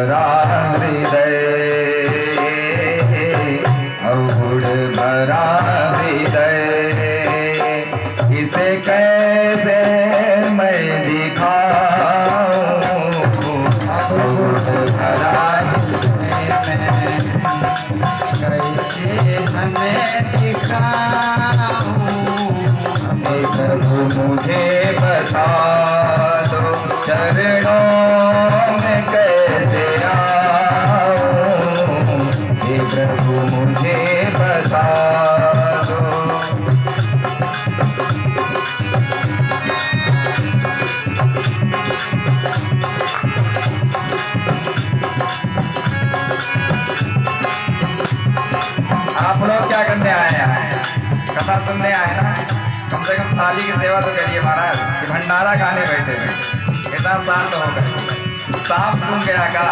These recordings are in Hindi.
भरा हृदय, अवगुण भरा हृदय, इसे कैसे मैं दिखाऊं, अवगुण भरा कैसे हमें दिखाऊं, प्रभु मुझे बता दो, चरणों में कैसे आऊं, हे प्रभु मुझे बता दो। आप लोग क्या करने आए हैं? कथा सुनने आए ना, कम से कम थाली की सेवा तो करिए महाराज, कि भंडारा खाने बैठे हैं। इतना शांत हो गए, सांप सुन गया का?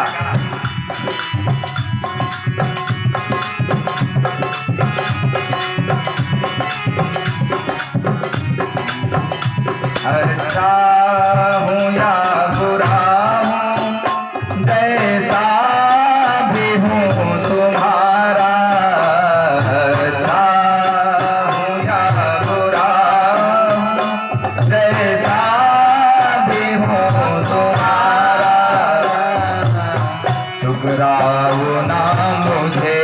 अच्छा हूँ या बुरा हूँ, जैसा भी हूँ तुम्हारा, अच्छा हूँ या बुरा हूँ, जैसा भी हूँ तुम्हारा, ठुकराओ ना मुझे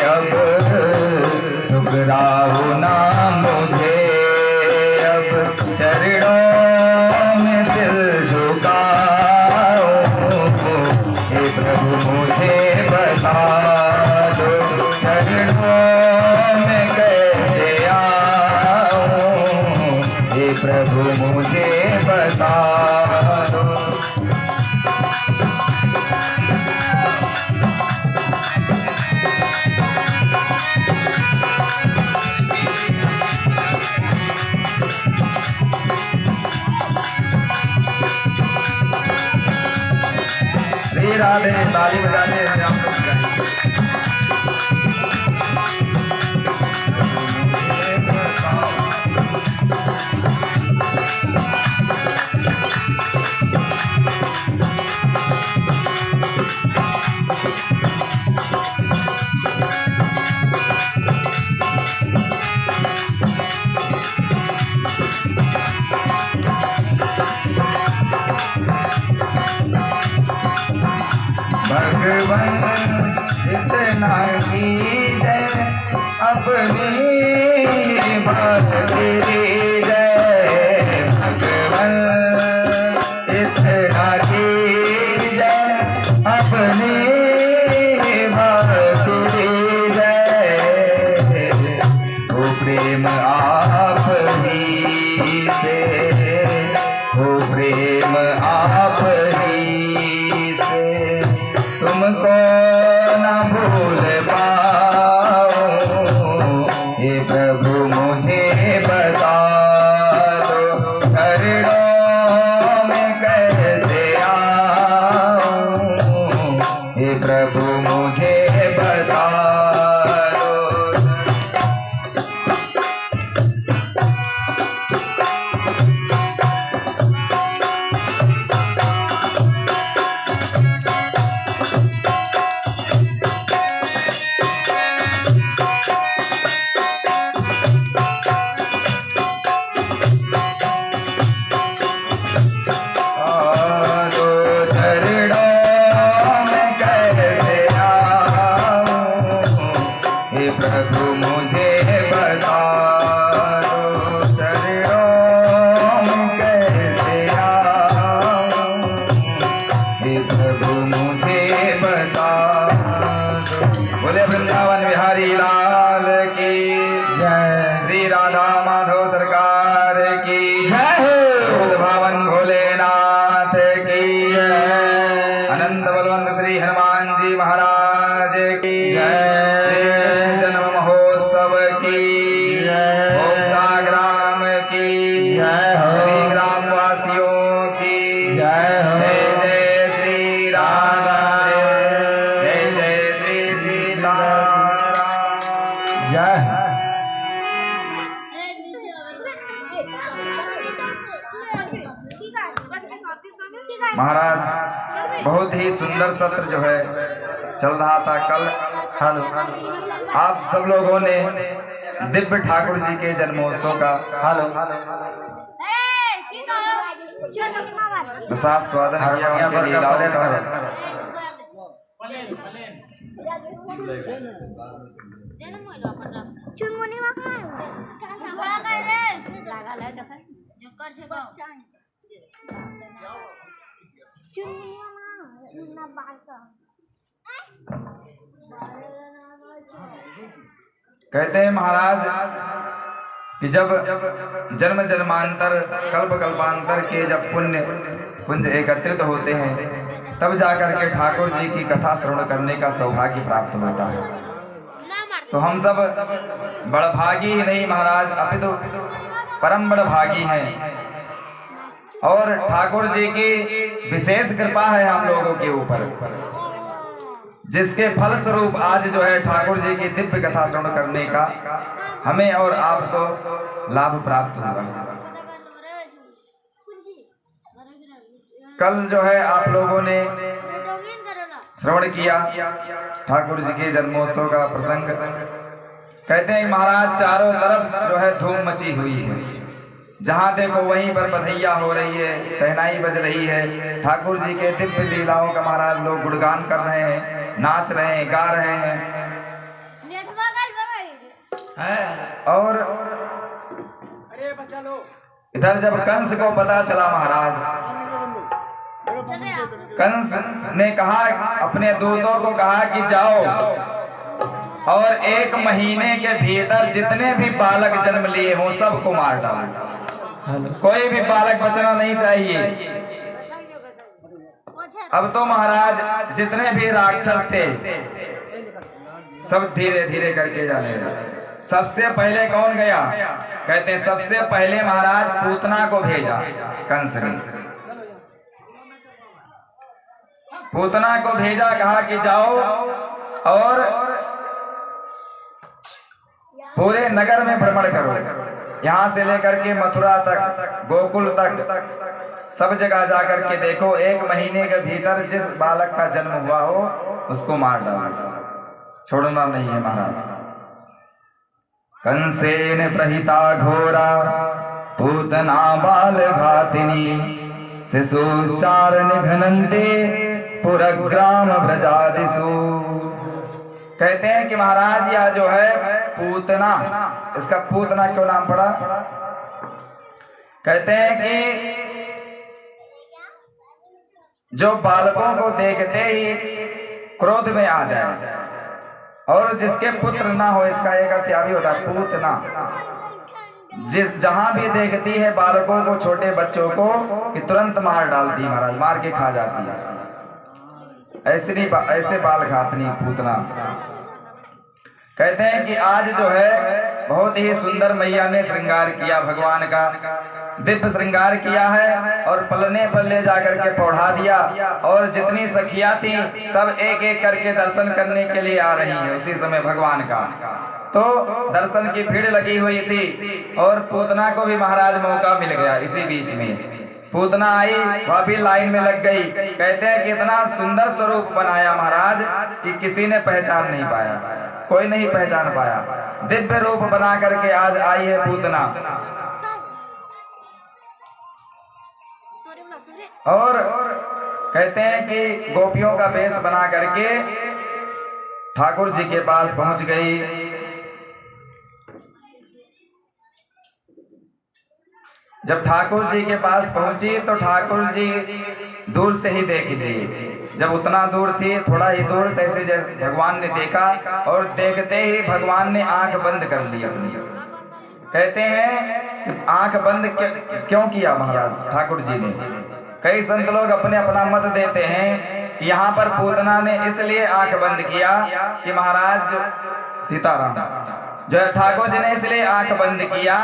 अब, ठुकराओ ना मुझे अब, चरणों में दिल झुकाओ, हे प्रभु मुझे बता दो, चरणों में कैसे आऊं, हे प्रभु मुझे बता दो। श्री राधे, ताली बजाते हैं हम लोग। भगवान इतना कीजिए, अपनी बात कीजिए, भगवान इतना कीजिए, अपनी बात कीजिए, वो प्रेम आप ही से, वो प्रेम आप ही से, तुमको न भूल पाऊं, हे प्रभु मुझे बता दो, चरणों में कैसे आऊं, हे प्रभु मुझे बता दो। प्रभु मुझे बता दो, चरणों में कैसे आऊं, हे प्रभु मुझे बता दो। बोले वृंदावन बिहारी लाल की जय, श्री राधा माधव सरकार की जय, भावन भोलेनाथ की जय, अनंत बलवंत श्री हनुमान जी महाराज की जय, ग्राम की जय, ग्रामवासियों की जय, जय जय श्री राम, जय जय श्री सीताराम जय। महाराज बहुत ही सुंदर सत्र जो है चल रहा था कल। आप सब लोगों ने दिव्य ठाकुर जी के जन्मोत्सव का स्वागत किया, उनके लीलाओं का। कहते हैं महाराज कि जब जन्म जन्मांतर कल्प कल्पांतर के जब पुण्य पुंज एकत्रित होते हैं तब जाकर के ठाकुर जी की कथा श्रवण करने का सौभाग्य प्राप्त होता है। तो हम सब बड़भागी ही नहीं महाराज, अपितु परम बड़भागी हैं और ठाकुर जी की विशेष कृपा है हम लोगों के ऊपर, जिसके फल स्वरूप आज जो है ठाकुर जी की दिव्य कथा श्रवण करने का हमें और आपको लाभ प्राप्त हुआ। कल जो है आप लोगों ने श्रवण किया ठाकुर जी के जन्मोत्सव का प्रसंग। कहते हैं महाराज चारों तरफ जो है धूम मची हुई है, जहाँ देखो वहीं पर बधैया हो रही है, शहनाई बज रही है, ठाकुर जी के दिव्य लीलाओं का महाराज लोग गुणगान कर रहे हैं, नाच रहे हैं, गा रहे हैं। और इधर जब कंस को पता चला महाराज, कंस ने कहा अपने दूतों को कहा कि जाओ और 1 महीने के भीतर जितने भी बालक जन्म लिए हों सबको मार डालो, कोई भी बालक बचना नहीं चाहिए। अब तो महाराज जितने भी राक्षस थे सब धीरे धीरे करके जाने लगे। सबसे पहले कौन गया? कहते हैं सबसे पहले महाराज पूतना को भेजा कंस ने। पूतना को भेजा, कहा कि जाओ और पूरे नगर में भ्रमण करो, यहाँ से लेकर के मथुरा तक, गोकुल तक, सब जगह जाकर के देखो 1 महीने के भीतर जिस बालक का जन्म हुआ हो उसको मार डालो, छोड़ना नहीं है महाराज। कंसेन प्रहिता घोरा पूतना बाल घातिनी शिशुचार निघनन्ते पुरग्राम ब्रजादिषु। कहते हैं कि महाराज यह जो है पूतना, इसका पूतना क्यों नाम पड़ा? कहते हैं कि जो बालकों को देखते ही क्रोध में आ जाए और जिसके पुत्र ना हो, इसका एक अर्थ क्या भी होता है पूतना। जहां भी देखती है बालकों को, छोटे बच्चों को, कि तुरंत मार डालती है महाराज, मार के खा जाती है। ऐसे बाल घातनी पूतना। कहते हैं कि आज जो है बहुत ही सुंदर मैया ने श्रृंगार किया, भगवान का दिव्य श्रृंगार किया है और पलने पर ले जाकर के पौढ़ा दिया और जितनी सखियां थी सब एक एक करके दर्शन करने के लिए आ रही है उसी समय भगवान का। तो दर्शन की भीड़ लगी हुई थी और पूतना को भी महाराज मौका मिल गया। इसी बीच में पूतना आई, वह भी लाइन में लग गई। कहते हैं कि इतना सुंदर स्वरूप बनाया महाराज कि किसी ने पहचान नहीं पाया, कोई नहीं पहचान पाया। दिव्य रूप बना करके आज आई है पूतना। और कहते हैं कि गोपियों का वेश बना करके ठाकुर जी के पास पहुंच गई। जब ठाकुर जी के पास पहुंची तो ठाकुर जी दूर से ही देख ली। जब उतना दूर थी, थोड़ा ही दूर, तैसे जैसे भगवान ने देखा और देखते ही भगवान ने आंख बंद कर ली अपनी। कहते हैं कि आंख बंद क्यों किया महाराज ठाकुर जी ने? कई संत लोग अपने अपना मत देते हैं कि यहाँ पर पूतना ने इसलिए आंख बंद किया कि महाराज सीताराम जो है ठाकुर जी ने इसलिए आंख बंद किया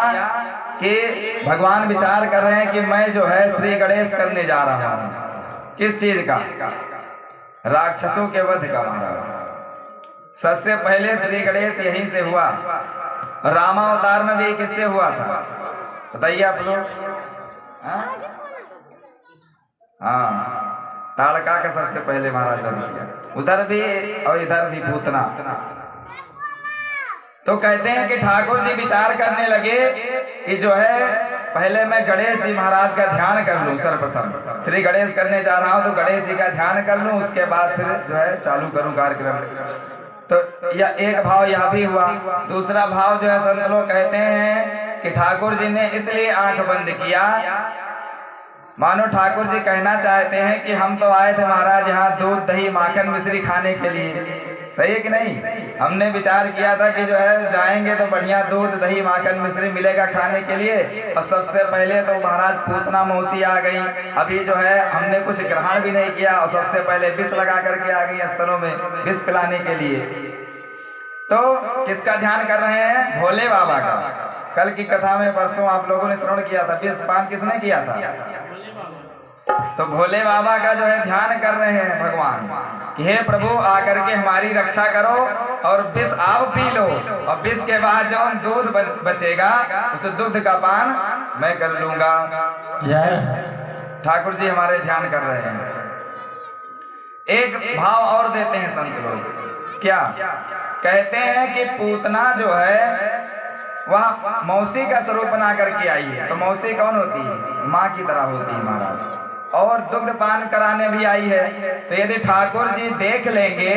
कि भगवान विचार कर रहे हैं कि मैं जो है श्री गणेश करने जा रहा हूं। किस चीज का? राक्षसों के वध का महाराज। सबसे पहले श्री गणेश यहीं से हुआ। रामावतार में भी किससे हुआ था बताइए आप लोग? हाँ, ताड़का का सबसे पहले महाराज वध किया, उधर भी और इधर भी पूतना। तो कहते हैं कि ठाकुर जी विचार करने लगे कि जो है पहले मैं गणेश जी महाराज का ध्यान कर लूं, सर्वप्रथम श्री गणेश करने जा रहा हूं तो गणेश जी का ध्यान कर लूं, उसके बाद फिर जो है चालू करूं कार्यक्रम। तो यह एक भाव यह भी हुआ। दूसरा भाव जो है संत लोग कहते हैं कि ठाकुर जी ने इसलिए आंख बंद किया, मानो ठाकुर जी कहना चाहते हैं कि हम तो आए थे महाराज यहाँ दूध दही माखन मिश्री खाने के लिए, सही है कि नहीं? हमने विचार किया था कि जो है जाएंगे तो बढ़िया दूध दही माखन मिश्री मिलेगा खाने के लिए, और सबसे पहले तो महाराज पूतना मौसी आ गई, अभी जो है हमने कुछ ग्रहण भी नहीं किया और सबसे पहले विष लगा करके आ गई स्तनों में विष पिलाने के लिए। तो किसका ध्यान कर रहे हैं? भोले बाबा का। कल की कथा में परसों आप लोगों ने श्रवण किया था, विष पान किसने किया था? तो भोले बाबा का जो है ध्यान कर रहे हैं भगवान कि हे प्रभु आकर के हमारी रक्षा करो और विष आप पी लो, और विष के बाद जो दूध बचेगा उस दूध का पान मैं कर लूंगा। ठाकुर जी हमारे ध्यान कर रहे हैं। एक भाव और देते हैं संत लोग, क्या कहते हैं कि पूतना जो है वह मौसी का स्वरूप बना करके आई है। तो मौसी कौन होती है? माँ की तरह होती है महाराज, और दुग्ध पान कराने भी आई है। तो यदि ठाकुर जी देख लेंगे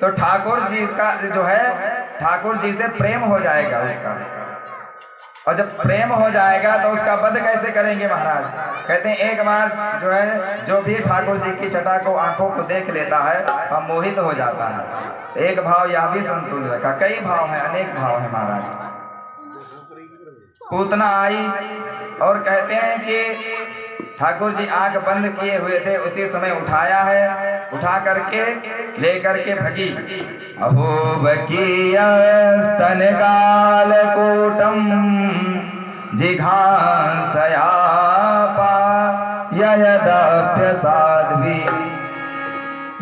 तो ठाकुर जी का जो है ठाकुर जी से प्रेम हो जाएगा उसका, और जब प्रेम हो जाएगा तो उसका वध कैसे करेंगे महाराज? कहते हैं एक बार जो है जो भी ठाकुर जी की छटा को आंखों को देख लेता है वह मोहित हो जाता है। एक भाव यह भी संतुलित रखा, कई भाव है, अनेक भाव है महाराज। पूतना आई और कहते हैं कि ठाकुर जी आंख बंद किए हुए थे, उसी समय उठाया है, उठा करके लेकर के भगी। अहो बकीय स्तन काल कोटम जिघांसयापा ययदाप्य साध्वी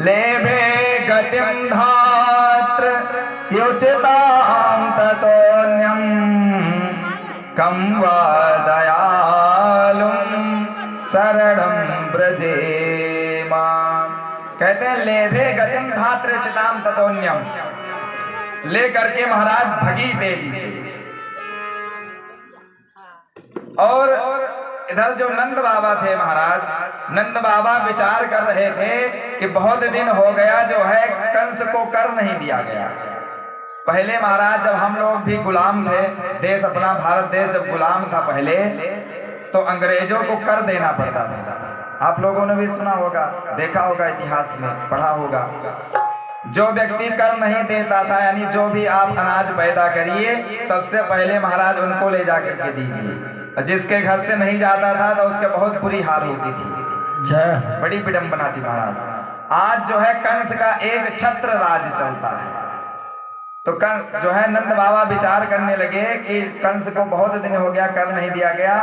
लेभे गतिम धात्र योचितां ततोन्यं कं वा दयालुं शरणं ब्रजेमा। कहते हैं लेभे गतिम धात्र चिताम ततोन्यम, ले करके महाराज भगी तेजी से। और इधर जो नंद बाबा थे महाराज, नंद बाबा विचार कर रहे थे कि बहुत दिन हो गया जो है कंस को कर नहीं दिया गया। पहले महाराज जब हम लोग भी गुलाम थे, देश अपना भारत देश जब गुलाम था पहले, तो अंग्रेजों को कर देना पड़ता था। आप लोगों ने भी सुना होगा, देखा होगा, इतिहास में पढ़ा होगा। जो व्यक्ति कर नहीं देता था, यानी जो भी आप अनाज पैदा करिए सबसे पहले महाराज उनको ले जाकर के दीजिए। जिसके घर से नहीं जाता था तो उसके बहुत बुरी हाल होती थी, बड़ी विडंबना थी महाराज। आज जो है कंस का एक छत्र राज चलता है। तो जो है नंद बाबा विचार करने लगे कि कंस को बहुत दिन हो गया कर नहीं दिया गया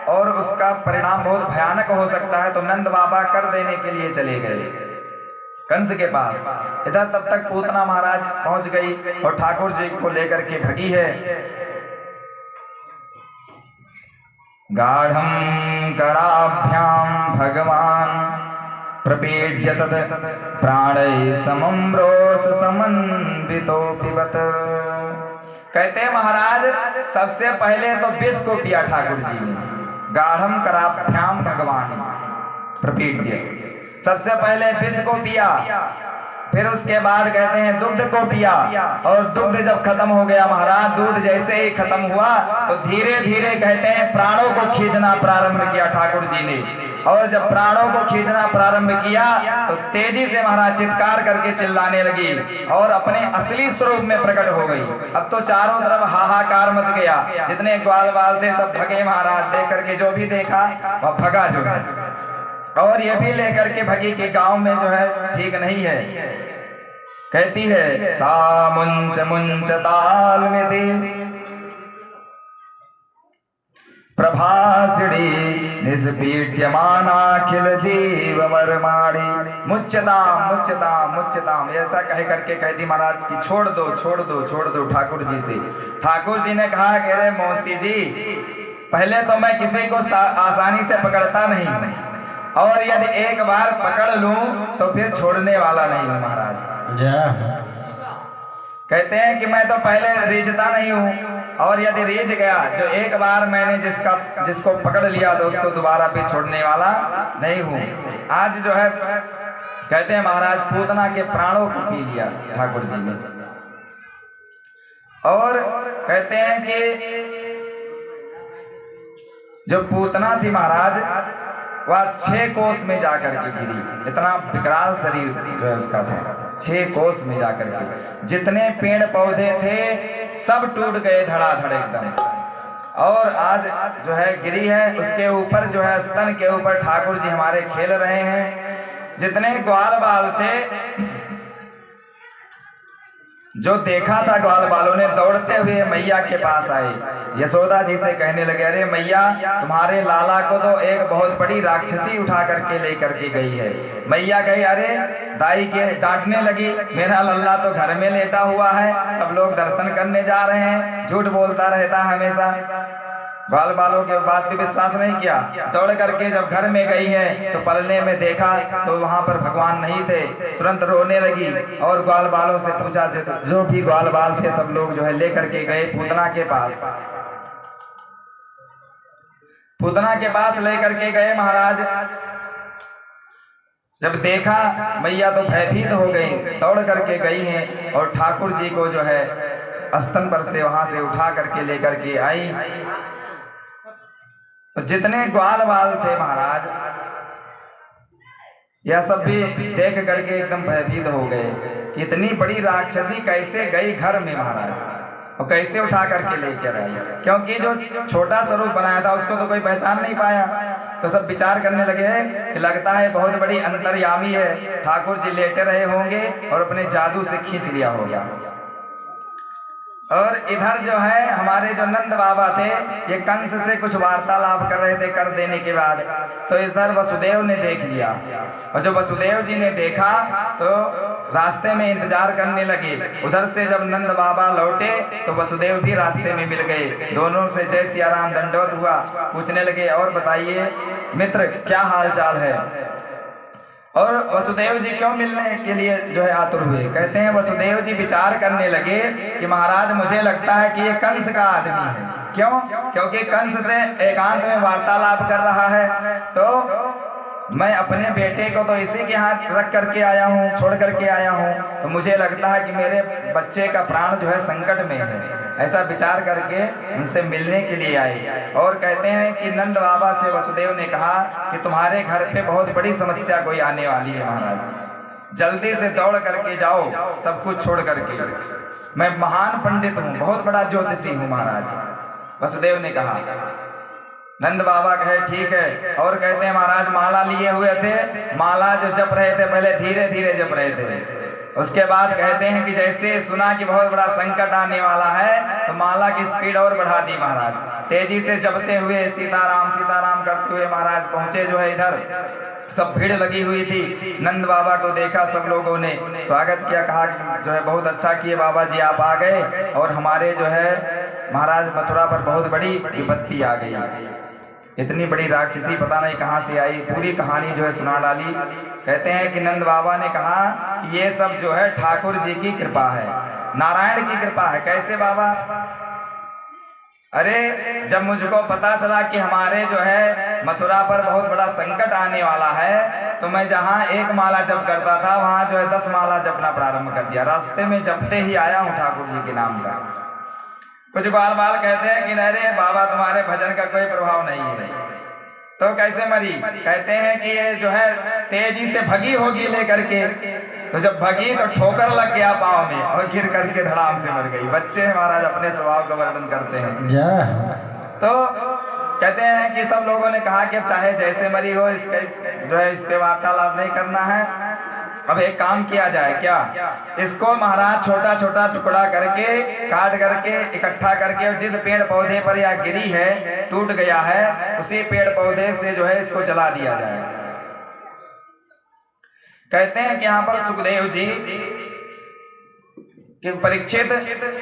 और उसका परिणाम बहुत भयानक हो सकता है। तो नंद बाबा कर देने के लिए चले गए कंस के पास। इधर तब तक पूतना महाराज पहुंच गई और ठाकुर जी को लेकर के भगी है। गाढ़ं कराभ्याम भगवान प्रपीड्य तत् प्राणै समं रोष समन्वितो पिबत। कहते हैं महाराज सबसे पहले तो विष को पिया ठाकुर जी ने। गाढ़ं कराभ्याम भगवान प्रपीड्य, सबसे पहले विष को पिया, फिर उसके बाद कहते हैं दुग्ध को पिया, और दुग्ध जब खत्म हो गया महाराज, दूध जैसे ही खत्म हुआ तो धीरे धीरे कहते हैं प्राणों को खींचना प्रारंभ किया ठाकुर जी ने। और जब प्राणों को खींचना प्रारंभ किया तो तेजी से महाराज चित्कार करके चिल्लाने लगी और अपने असली स्वरूप में प्रकट हो गई। अब तो चारों तरफ हाहाकार मच गया, जितने ग्वाल बाल थे सब भगे महाराज। देख करके जो भी देखा वह भगा जो है, और ये भी लेकर के भगी कि गांव में जो है ठीक नहीं है। कहती है सा मुंच मुंच ताल में दे प्रभासिड़ी निष्पीड्यमानाखिल जीव मरमाड़ी मुच्यताम मुच्यताम मुच्यताम, ऐसा कह करके कहती महाराज कि छोड़ दो छोड़ दो छोड़ दो ठाकुर जी से। ठाकुर जी ने कहा कि अरे मौसी जी, पहले तो मैं किसी को आसानी से पकड़ता नहीं, और यदि एक बार पकड़ लूं तो फिर छोड़ने वाला नहीं हूं महाराज। कहते हैं कि मैं तो पहले रीझता नहीं हूं, और यदि रीझ गया, जो एक बार मैंने जिसको पकड़ लिया तो उसको दोबारा भी छोड़ने वाला नहीं हूं। आज जो है कहते हैं महाराज पूतना के प्राणों को पी लिया ठाकुर जी ने। और कहते हैं कि जो पूतना थी महाराज वह 6 कोस में जाकर के गिरी। इतना विकराल शरीर जो है उसका था, 6 कोस में जाकर के जितने पेड़ पौधे थे सब टूट गए धड़ाधड़ एकदम। और आज जो है गिरी है, उसके ऊपर जो है स्तन के ऊपर ठाकुर जी हमारे खेल रहे हैं। जितने ग्वाल बाल थे, जो देखा था ग्वाल बालों ने, दौड़ते हुए मैया के पास आए। यशोदा जी से कहने लगे, अरे मैया तुम्हारे लाला को तो एक बहुत बड़ी राक्षसी उठा करके लेकर के गई है। मैया कही, अरे दाई के डांटने लगी, मेरा लल्ला तो घर में लेटा हुआ है, सब लोग दर्शन करने जा रहे हैं, झूठ बोलता रहता है हमेशा। ग्वाल बालों के बात भी विश्वास नहीं किया। दौड़ करके जब घर में गई है तो पलने में देखा तो वहां पर भगवान नहीं थे। तुरंत रोने लगी और ग्वाल बालों से पूछा, जो भी ग्वाल बाल थे सब लोग जो है लेकर के गए पूतना के पास। पूतना के पास लेकर के गए महाराज। जब देखा मैया तो भयभीत हो गई, दौड़ करके गई हैं और ठाकुर जी को जो है स्तन पर से वहां से उठा करके लेकर के आई। तो जितने ग्वाल बाल थे महाराज यह सब भी देख करके एकदम भयभीत हो गए कि इतनी बड़ी राक्षसी कैसे गई घर में महाराज, और कैसे उठा करके लेकर आई। क्योंकि जो छोटा स्वरूप बनाया था उसको तो कोई पहचान नहीं पाया। तो सब विचार करने लगे कि लगता है बहुत बड़ी अंतर्यामी है, ठाकुर जी लेटे रहे होंगे और अपने जादू से खींच लिया होगा। और इधर जो है हमारे जो नंद बाबा थे ये कंस से कुछ वार्तालाप कर रहे थे कर देने के बाद, तो इधर वसुदेव ने देख लिया। और जब वसुदेव जी ने देखा तो रास्ते में इंतजार करने लगे। उधर से जब नंद बाबा लौटे तो वसुदेव भी रास्ते में मिल गए। दोनों से जय सिया राम दंडवत हुआ। पूछने लगे, और बताइए मित्र क्या हाल चाल है। और वसुदेव जी क्यों मिलने के लिए जो है आतुर हुए। कहते हैं वसुदेव जी विचार करने लगे कि महाराज मुझे लगता है कि ये कंस का आदमी है। क्यों? क्योंकि कंस से एकांत में वार्तालाप कर रहा है, तो मैं अपने बेटे को तो इसी के हाथ रख करके आया हूँ, छोड़ करके आया हूँ, तो मुझे लगता है कि मेरे बच्चे का प्राण जो है संकट में है। ऐसा विचार करके उनसे मिलने के लिए आए। और कहते हैं कि नंद बाबा से वसुदेव ने कहा कि तुम्हारे घर पे बहुत बड़ी समस्या कोई आने वाली है महाराज, जल्दी से दौड़ करके जाओ सब कुछ छोड़ करके। मैं महान पंडित हूँ, बहुत बड़ा ज्योतिषी हूँ महाराज। वसुदेव ने कहा। नंद बाबा कहे ठीक है। और कहते हैं महाराज माला लिए हुए थे, माला जो जप रहे थे पहले धीरे धीरे जप रहे थे। उसके बाद कहते हैं कि जैसे सुना कि बहुत बड़ा संकट आने वाला है तो माला की स्पीड और बढ़ा दी महाराज। तेजी से जपते हुए सीताराम करते हुए महाराज पहुंचे जो है इधर। सब भीड़ लगी हुई थी। नंद बाबा को देखा, सब लोगों ने स्वागत किया, कहा जो है बहुत अच्छा किए बाबा जी आप आ गए, और हमारे जो है महाराज मथुरा पर बहुत बड़ी विपत्ति आ गई। इतनी बड़ी राक्षसी पता नहीं कहां से आई। पूरी कहानी जो है सुना डाली। कहते हैं कि नंद बाबा ने कहा कि ये सब जो है ठाकुर जी की कृपा है, नारायण की कृपा है। कैसे बाबा? अरे जब मुझको पता चला कि हमारे जो है मथुरा पर बहुत बड़ा संकट आने वाला है तो मैं जहां 1 माला जप करता था वहां जो है 10 माला जपना प्रारंभ कर दिया। रास्ते में जपते ही आया हूं ठाकुर जी के नाम का। कुछ ग्वाल बाल कहते हैं कि अरे बाबा तुम्हारे भजन का कोई प्रभाव नहीं है। तो कैसे मरी? कहते हैं कि ये जो है तेजी से भगी होगी लेकर के, तो जब भगी तो ठोकर लग गया पाँव में और गिर करके धड़ाम से मर गई। बच्चे महाराज अपने स्वभाव का वर्णन करते हैं। तो कहते हैं कि सब लोगों ने कहा कि अब चाहे जैसे मरी हो इसके जो है इसके वार्तालाप नहीं करना है। अब एक काम किया जाए, क्या? इसको महाराज छोटा छोटा टुकड़ा करके काट करके इकट्ठा करके, और जिस पेड़ पौधे पर यह गिरी है टूट गया है उसी पेड़ पौधे से जो है इसको जला दिया जाए। कहते हैं कि यहाँ पर सुखदेव जी कि परीक्षित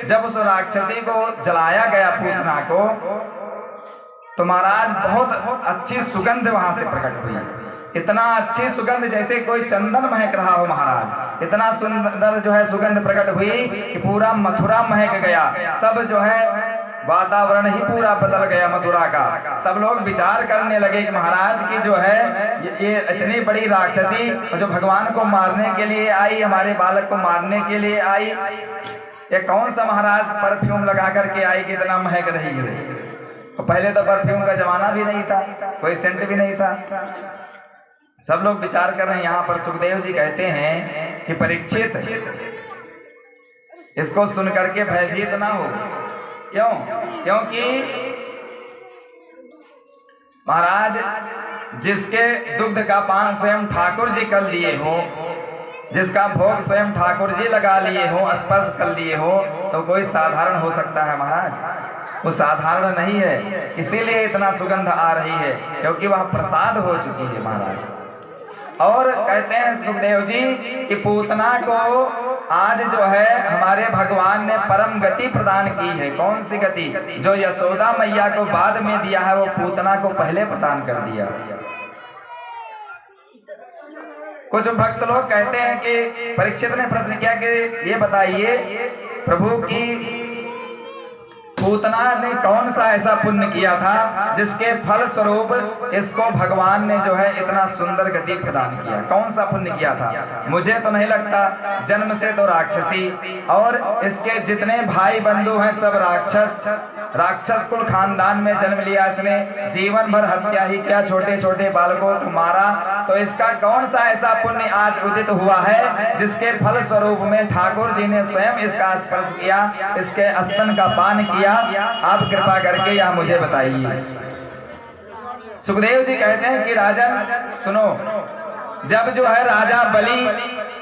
जब उस राक्षसी को जलाया गया पूतना को तो महाराज बहुत अच्छी सुगंध वहां से प्रकट हुई। इतना अच्छी सुगंध जैसे कोई चंदन महक रहा हो महाराज। इतना सुंदर जो है सुगंध प्रकट हुई कि पूरा मथुरा महक गया। सब जो है वातावरण ही पूरा बदल गया मथुरा का। सब लोग विचार करने लगे कि महाराज की जो है ये इतनी बड़ी राक्षसी जो भगवान को मारने के लिए आई, हमारे बालक को मारने के लिए आई, ये कौन सा महाराज परफ्यूम लगा करके आई कि इतना महक रही है। तो पहले तो परफ्यूम का जमाना भी नहीं था, कोई सेंट भी नहीं था। सब लोग विचार कर रहे हैं। यहाँ पर सुखदेव जी कहते हैं कि परीक्षित इसको सुन करके भयभीत ना हो। क्यों? क्योंकि महाराज जिसके दुग्ध का पान स्वयं ठाकुर जी कर लिए हो, जिसका भोग स्वयं ठाकुर जी लगा लिए हो, स्पर्श कर लिए हो, तो कोई साधारण हो सकता है महाराज? वो साधारण नहीं है। इसीलिए इतना सुगंध आ रही है क्योंकि वह प्रसाद हो चुकी है महाराज। और कहते हैं सुखदेव जी कि पूतना को आज जो है हमारे भगवान ने परम गति प्रदान की है। कौन सी गति? जो यशोदा मैया को बाद में दिया है वो पूतना को पहले प्रदान कर दिया। कुछ भक्त लोग कहते हैं कि परीक्षित ने प्रश्न किया कि ये बताइए प्रभु की पूतना ने कौन सा ऐसा पुण्य किया था जिसके फल स्वरूप इसको भगवान ने जो है इतना सुंदर गति प्रदान किया? कौन सा पुण्य किया था? मुझे तो नहीं लगता। जन्म से तो राक्षसी और इसके जितने भाई बंधु हैं सब राक्षस कुल खानदान में जन्म लिया। इसने जीवन भर हत्या ही किया, छोटे छोटे बालकों को मारा। तो इसका कौन सा ऐसा पुण्य आज उदित हुआ है जिसके फल स्वरूप में ठाकुर जी ने स्वयं इसका स्पर्श किया, इसके स्तन का पान किया? आप कृपा करके यह मुझे बताइए। सुखदेव जी कहते हैं कि राजन सुनो, जब जो है राजा बलि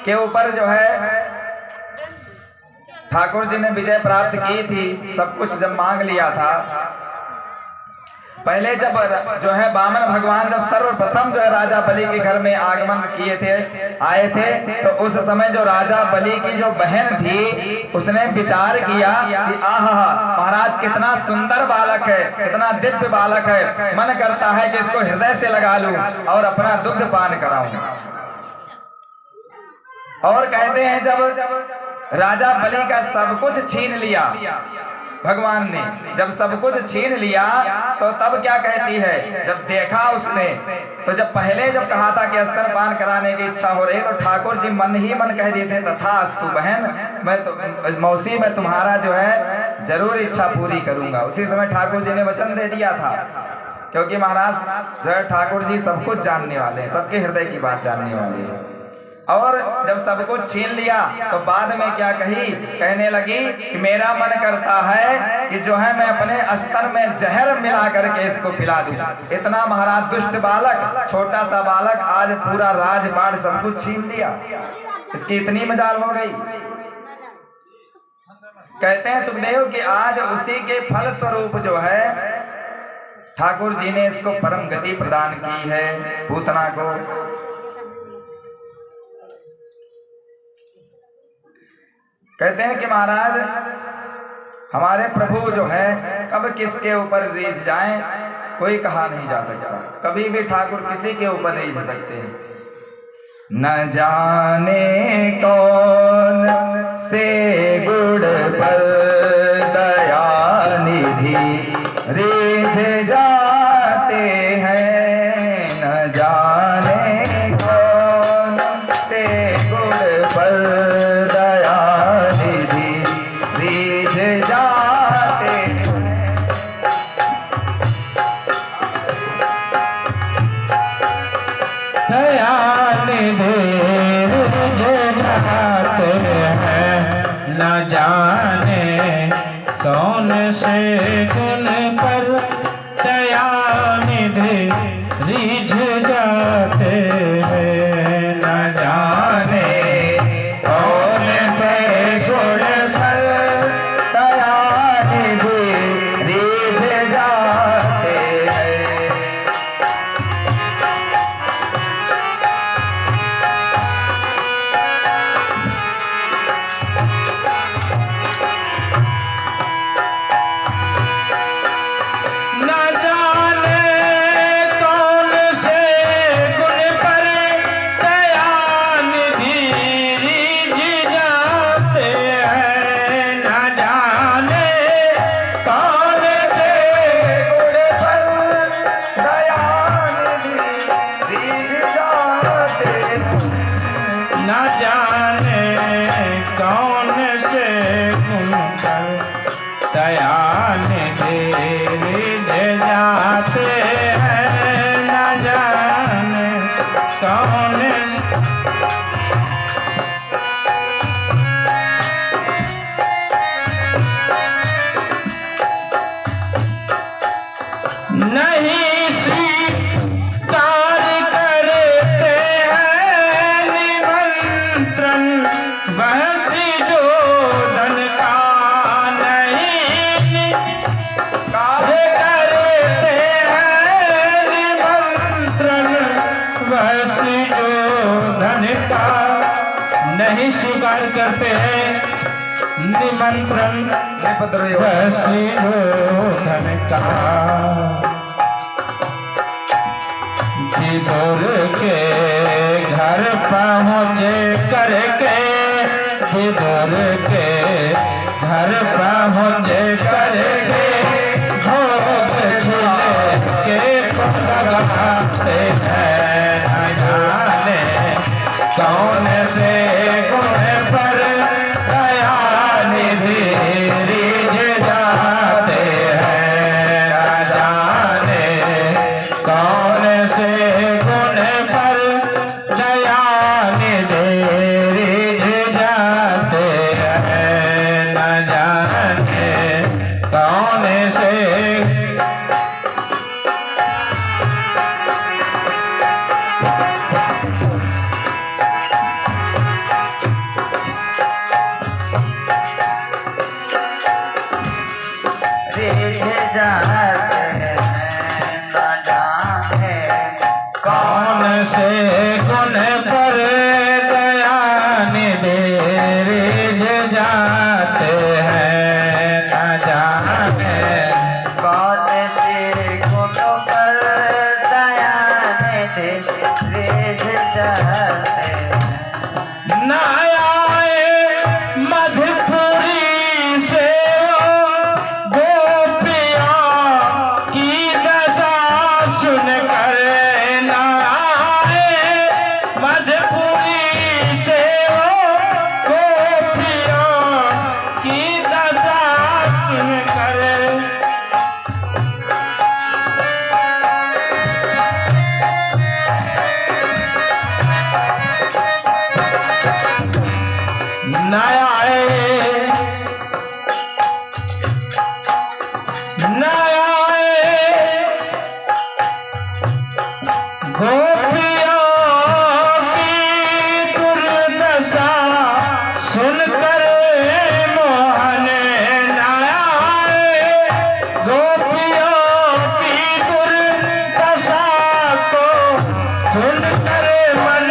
के ऊपर जो है ठाकुर जी ने विजय प्राप्त की थी, सब कुछ जब मांग लिया था, पहले जब जो है वामन भगवान जब सर्वप्रथम जो है राजा बलि के घर में आगमन किए थे, आए थे, तो उस समय जो राजा बलि की जो बहन थी उसने विचार किया कि आहा महाराज कितना सुंदर बालक है, कितना दिव्य बालक है, मन करता है कि इसको हृदय से लगा लूं और अपना दुग्ध पान कराऊं। और कहते हैं जब राजा बलि का सब कुछ छीन लिया भगवान ने, जब सब कुछ छीन लिया तो तब क्या कहती है? जब देखा उसने तो जब पहले जब कहा था कि स्तनपान कराने की इच्छा हो रही तो ठाकुर जी मन ही मन कह दिए थे तथास्तु बहन, मैं तो मौसी मैं तुम्हारा जो है जरूर इच्छा पूरी करूंगा। उसी समय ठाकुर जी ने वचन दे दिया था, क्योंकि महाराज जो है ठाकुर जी सब कुछ जानने वाले हैं, सबके हृदय की बात जानने वाले हैं। और जब सब कुछ छीन लिया तो बाद में क्या कही? कहने लगी कि मेरा मन करता है कि जो है मैं अपने स्तन में जहर मिला करके इसको पिला दूं। इतना महाराज दुष्ट बालक, छोटा सा बालक आज पूरा राजपाट सब कुछ छीन लिया, इसकी इतनी मजाल हो गई। कहते हैं सुखदेव कि आज उसी के फल स्वरूप जो है ठाकुर जी ने इसको परम गति प्रदान की है पूतना को। कहते हैं कि महाराज हमारे प्रभु जो है कब किसके ऊपर रीझ जाएं कोई कहा नहीं जा सकता। कभी भी ठाकुर किसी के ऊपर रीझ सकते हैं। न जाने कौन से गुण पर दया निधि रीझ जाते हैं, न जाने कौन से गुण पर न जाने कौन से गुण पर दया निधि रीझ जाते हैं, न जाने कौन से गुण पर दया निधि रीझ जाते हैं। नहीं स्वीकार करते हैं निमंत्रण बहसी जो धन का नहीं करते हैं निमंत्रण बहसी जो धन का नहीं स्वीकार करते हैं निमंत्रण बहसी जो धन का दूर के घर पहुँचे करके दूर के घर पहुँचे करके भोग छिले के लगाते हैं न जाने कौन से गुण पर दया निधि रिझ जाते हैं न जाने कौन से गुण पर दया निधि रिझ जाते हैं न जाने कौन से कौन से गुण पर दया निधि रिझ जाते हैं न जाने कौन से गुण पर दया निधि रिझ जाते हैं। न आए मधुपुरी से गोपिया की दशा सुनकर न आए मधुपुरी से गोपिया की दशा सुनकर न आए न आए गोपियों की दुर्दशा सुनकर मोहन न आए गोपियों की दुर्दशा को सुनकर मन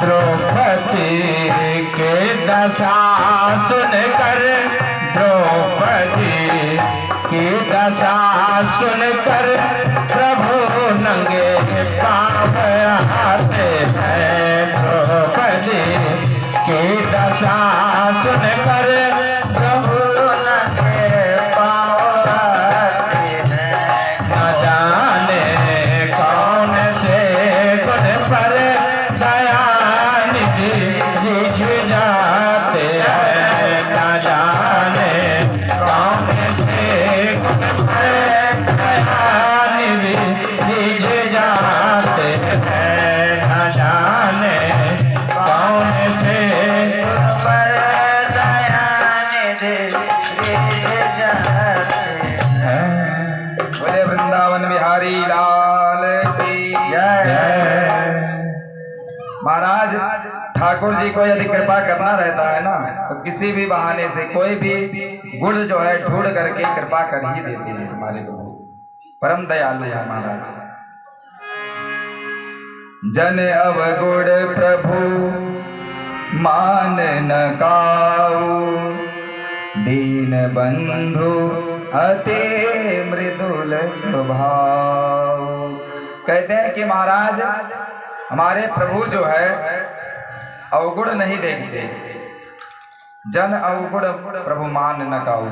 द्रौपदी के दशा सुनकर द्रौपदी की दशा सुनकर प्रभु नंगे पाँव आते हैं द्रौपदी की दशा सुनकर प्रभु नंगे पाँव आते हैं न जाने कौन से गुण पर दया निधि रिझ जाते हैं न जाने कौन से गुण पर दया निधि रिझ जाते हैं न जाने कौन से पर दया निधि रिझ जाते हैं। बोले वृंदावन बिहारी लाल की जय। महाराज ठाकुर जी को यदि कृपा करना रहता है ना तो किसी भी बहाने से कोई भी गुण जो है ढूंढ करके कृपा कर ही देते हैं। हमारे प्रभु परम दयालु है महाराज। जन अवगुण प्रभु मान न काऊ, दीन बंधु अति मृदुल स्वभाव। कहते हैं कि महाराज हमारे प्रभु जो है अवगुण नहीं देखते। जन अवगुण प्रभु मान न काऊ।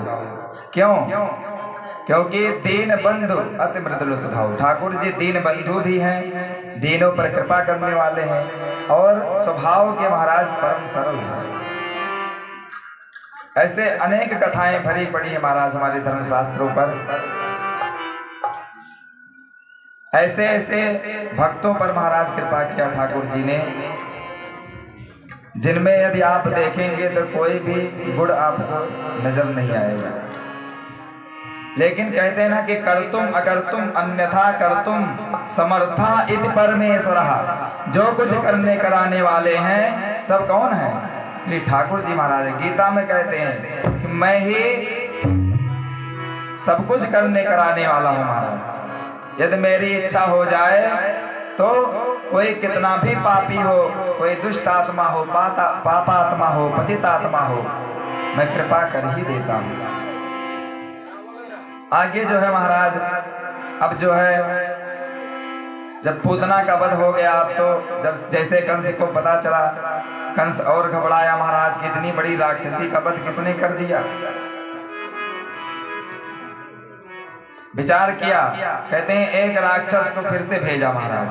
क्यों? क्योंकि दीन बंधु अति मृदुल स्वभाव। ठाकुर जी दीन बंधु भी हैं, दीनों पर कृपा करने वाले हैं और स्वभाव के महाराज परम सरल हैं। ऐसे अनेक कथाएं भरी पड़ी है महाराज हमारे धर्मशास्त्रों पर। ऐसे ऐसे भक्तों पर महाराज कृपा किया ठाकुर जी ने, जिनमें यदि आप देखेंगे तो कोई भी गुण आपको नजर नहीं आएगा। लेकिन कहते हैं ना कि कर्तुम अकर्तुम अन्यथा कर्तुम समर्था इति परमेश्वरः। जो कुछ करने कराने वाले हैं सब कौन है? श्री ठाकुर जी महाराज। गीता में कहते हैं कि मैं ही सब कुछ करने कराने वाला हूं महाराज। यदि मेरी इच्छा हो जाए तो कोई कितना भी पापी हो, कोई दुष्ट आत्मा हो, पापात्मा हो, पतित आत्मा हो, मैं कृपा कर ही देता हूं। आगे जो है महाराज, अब जो है जब पूतना का वध हो गया, अब तो जब जैसे कंस को पता चला, कंस और घबराया महाराज कि इतनी बड़ी राक्षसी का वध किसने कर दिया। विचार किया, कहते हैं एक राक्षस को फिर से भेजा महाराज।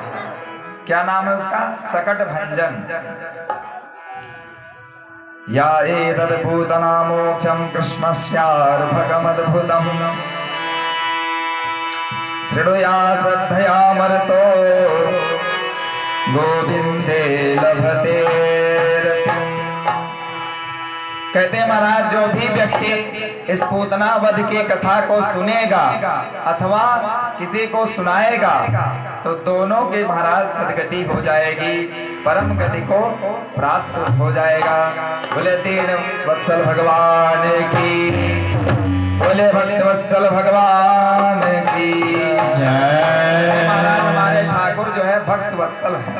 क्या नाम है उसका? सकट भंजन। या एतद्भूतना मोक्षं कृष्णस्यार्भकमद्भुतम् शृणुया श्रद्धया मर्तो गोविंदे लभते रतिम्। कहते हैं महाराज, जो भी व्यक्ति इस पूतना वध की कथा को सुनेगा अथवा किसी को सुनाएगा तो दोनों के महाराज सदगति हो जाएगी, परम गति को प्राप्त हो जाएगा। बोले तीन वत्सल भगवान की, बोले भक्त वत्सल भगवान की जय। महाराज हमारे ठाकुर जो है भक्त वत्सल है।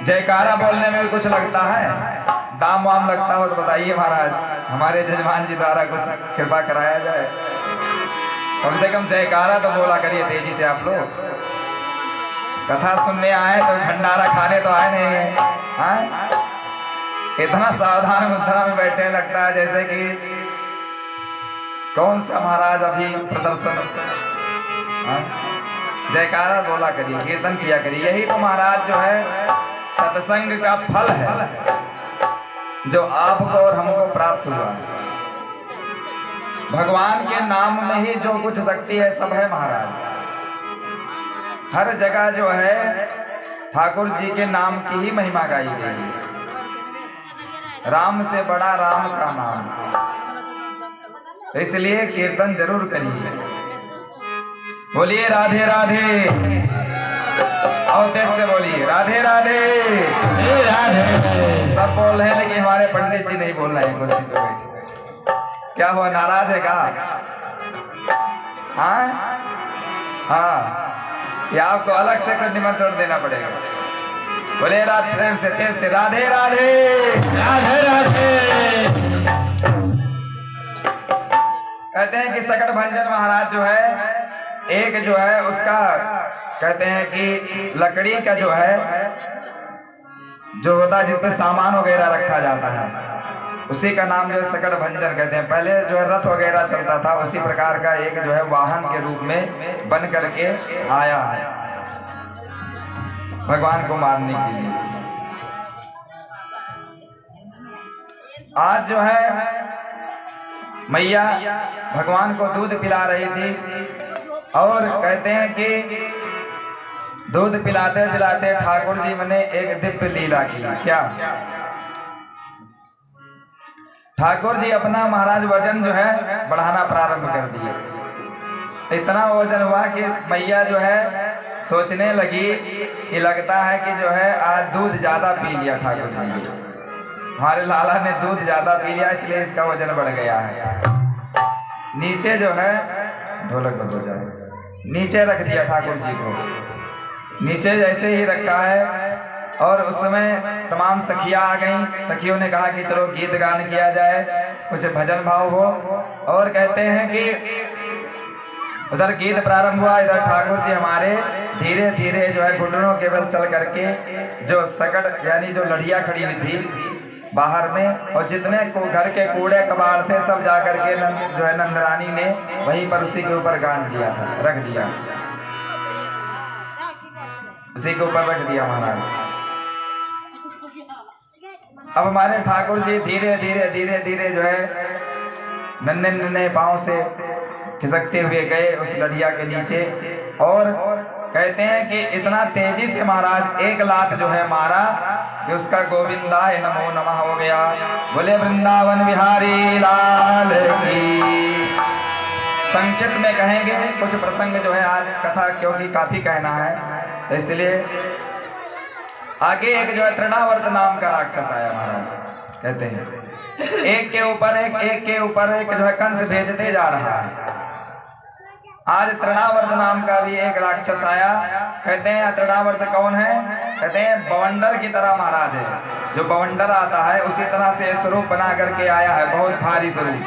जयकारा बोलने में भी कुछ लगता है, दाम वाम लगता हो तो बताइए महाराज, हमारे जजमान जी द्वारा कुछ कृपा कराया जाए। कम से कम जयकारा तो बोला करिए तेजी से। आप लोग कथा सुनने आए तो भंडारा खाने तो आए नहीं है। इतना सावधान मुद्रा में बैठे, लगता है जैसे कि कौन सा महाराज अभी प्रदर्शन। जयकारा बोला करिए, कीर्तन किया करिए। यही तो महाराज जो है सत्संग का फल है, जो आपको और हमको प्राप्त हुआ। भगवान के नाम में ही जो कुछ शक्ति है सब है महाराज। हर जगह जो है ठाकुर जी के नाम की ही महिमा गाई गई है। राम से बड़ा राम का नाम, इसलिए कीर्तन जरूर करिए। बोलिए राधे राधे, और देश से बोलिए राधे राधे राधे। सब बोल रहे हैं लेकिन हमारे पंडित जी नहीं बोल रहे हैं कुर्सी पे बैठे। क्या हुआ, नाराज है का? हाँ, ये आपको अलग से कुछ निमंत्रण देना पड़ेगा। बोले राधे से तेज से राधे राधे राधे राधे। कहते हैं कि सकट भंजन महाराज जो है, एक जो है उसका कहते हैं कि लकड़ी का जो है जो होता है जिसपे सामान वगैरह रखा जाता है, उसी का नाम जो है सकट भंजन कहते हैं। पहले जो है रथ वगैरह चलता था, उसी प्रकार का एक जो है वाहन के रूप में बन करके आया है भगवान को मारने के लिए। आज जो है मैया भगवान को दूध पिला रही थी, और कहते हैं कि दूध पिलाते पिलाते ठाकुर जी ने एक दिव्य लीला की। क्या? ठाकुर जी अपना महाराज वजन जो है बढ़ाना प्रारंभ कर दिए। इतना वजन हुआ कि मैया जो है सोचने लगी कि लगता है कि जो है आज दूध ज्यादा पी लिया ठाकुर जी ने, हमारे लाला ने दूध ज्यादा पी लिया इसलिए इसका वजन बढ़ गया है। नीचे जो है ढोलक बंद हो जाए, नीचे रख दिया ठाकुर जी को। नीचे जैसे ही रखा है और उस समय तमाम सखियां आ गईं। सखियों ने कहा कि चलो गीत गान किया जाए, कुछ भजन भाव हो। और कहते हैं कि उधर गीत प्रारंभ हुआ, इधर ठाकुर जी हमारे धीरे धीरे जो है घुटनों के बल चल करके जो सकट यानी जो लड़िया खड़ी हुई थी बाहर में, और जितने को घर के कूड़े कबाड़ थे सब जाकर के जो है नंदरानी ने वहीं पर उसी के ऊपर गान दिया था, रख दिया, उसी के ऊपर रख दिया महाराज। अब हमारे ठाकुर जी धीरे धीरे धीरे धीरे जो है नन्हे नन्हे पांव से खिसकते हुए गए उस लड़िया के नीचे, और कहते हैं कि इतना तेजी से महाराज एक लात जो है मारा कि उसका गोविंदाय नमो नमः हो गया। बोले वृंदावन बिहारी लाल की। संक्षिप्त में कहेंगे कुछ प्रसंग जो है आज कथा, क्योंकि काफी कहना है, तो इसलिए आगे एक जो है तृणावर्त नाम का राक्षस आया महाराज। कहते हैं एक के ऊपर एक जो है कंस भेजते जा रहा है। आज तृणावर्त नाम का भी एक राक्षस आया। कहते हैं तृणावर्त कौन है? कहते हैं बवंडर की तरह महाराज है। जो बवंडर आता है उसी तरह से स्वरूप बना करके आया है, बहुत भारी स्वरूप।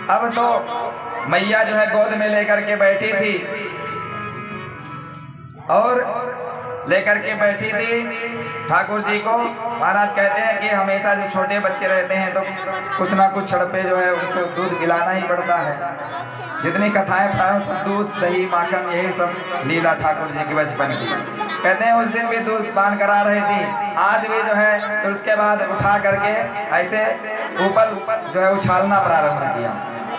अब तो मैया जो है गोद में लेकर के बैठी थी, और लेकर के बैठी थी ठाकुर जी को। महाराज कहते हैं कि हमेशा जो छोटे बच्चे रहते हैं तो कुछ ना कुछ छड़पे जो है उनको दूध पिलाना ही पड़ता है। जितनी कथाएं पाए सब दूध दही माखन यही सब लीला ठाकुर जी की बचपन की। कहते हैं उस दिन भी दूध पान करा रही थी, आज भी जो है। तो उसके बाद उठा करके ऐसे ऊपर जो है उछालना प्रारंभ किया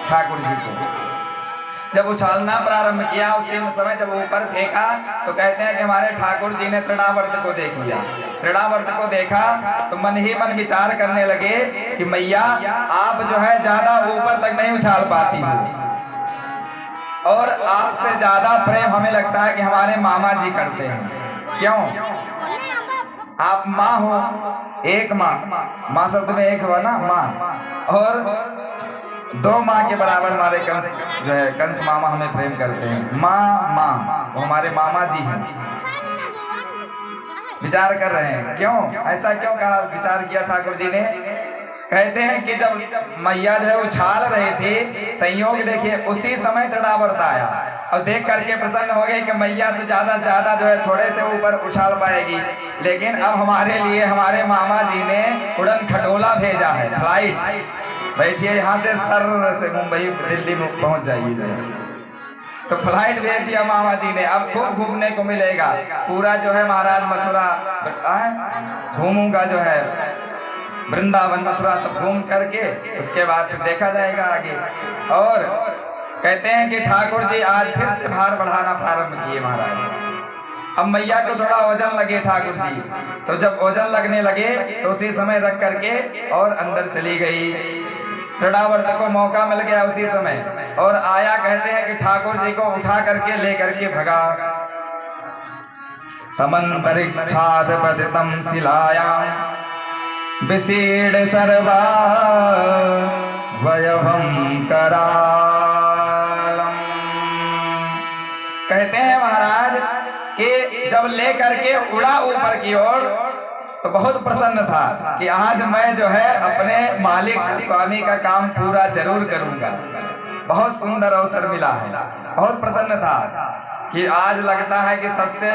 ठाकुर जी को। जब उछालना प्रारंभ किया उसी समय जब ऊपर फेंका तो कहते हैं कि हमारे ठाकुर जी ने तृणावर्त को देख लिया। तृणावर्त को देखा तो मन ही मन विचार करने लगे कि मैया आप जो है ज्यादा ऊपर तक नहीं उछाल पाती हो, और आपसे ज्यादा प्रेम हमें लगता है कि हमारे मामा जी करते हैं। क्यों? आप माँ हो, एक माँ शब्द में एक हुआ ना माँ, और दो माँ के बराबर हमारे कंस जो है कंस मामा हमें प्रेम करते हैं। माँ वो हमारे मामा जी हैं। विचार कर रहे हैं क्यों ऐसा क्यों कहा, विचार किया ठाकुर जी ने। कहते हैं कि जब मैया जो है उछाल रहे थे, संयोग देखिए उसी समय तृणावर्त आया और देख करके प्रसन्न हो गए कि मैया तो ज्यादा से ज्यादा जो है थोड़े से ऊपर उछाल पाएगी, लेकिन अब हमारे लिए हमारे मामा जी ने उड़न खटोला भेजा है, फ्लाइट। बैठिए यहाँ से सर से मुंबई दिल्ली में पहुंच जाइए। तो फ्लाइट भेज दिया मामा जी ने। अब खूब घूमने को मिलेगा, पूरा जो है महाराज मथुरा घूमूंगा, जो है वृंदावन मथुरा सब घूम करके उसके बाद फिर देखा जाएगा आगे। और कहते हैं कि ठाकुर जी आज फिर से भार बढ़ाना प्रारंभ किए महाराज। अब मैया को थोड़ा वजन लगे ठाकुर जी, तो जब वजन लगने लगे तो उसी समय रख करके और अंदर चली गई। तृणावर्त को मौका मिल गया उसी समय, और आया। कहते हैं कि ठाकुर जी को उठा करके ले करके भगा। तमंतरिक्षाद पतितम शिलायां विसीड सर्वा वयभम करालम। कहते हैं महाराज कि जब ले करके उड़ा ऊपर की ओर तो बहुत प्रसन्न था कि आज मैं जो है अपने मालिक स्वामी का काम पूरा जरूर करूंगा। बहुत सुंदर अवसर मिला है, बहुत प्रसन्न था कि आज लगता है कि सबसे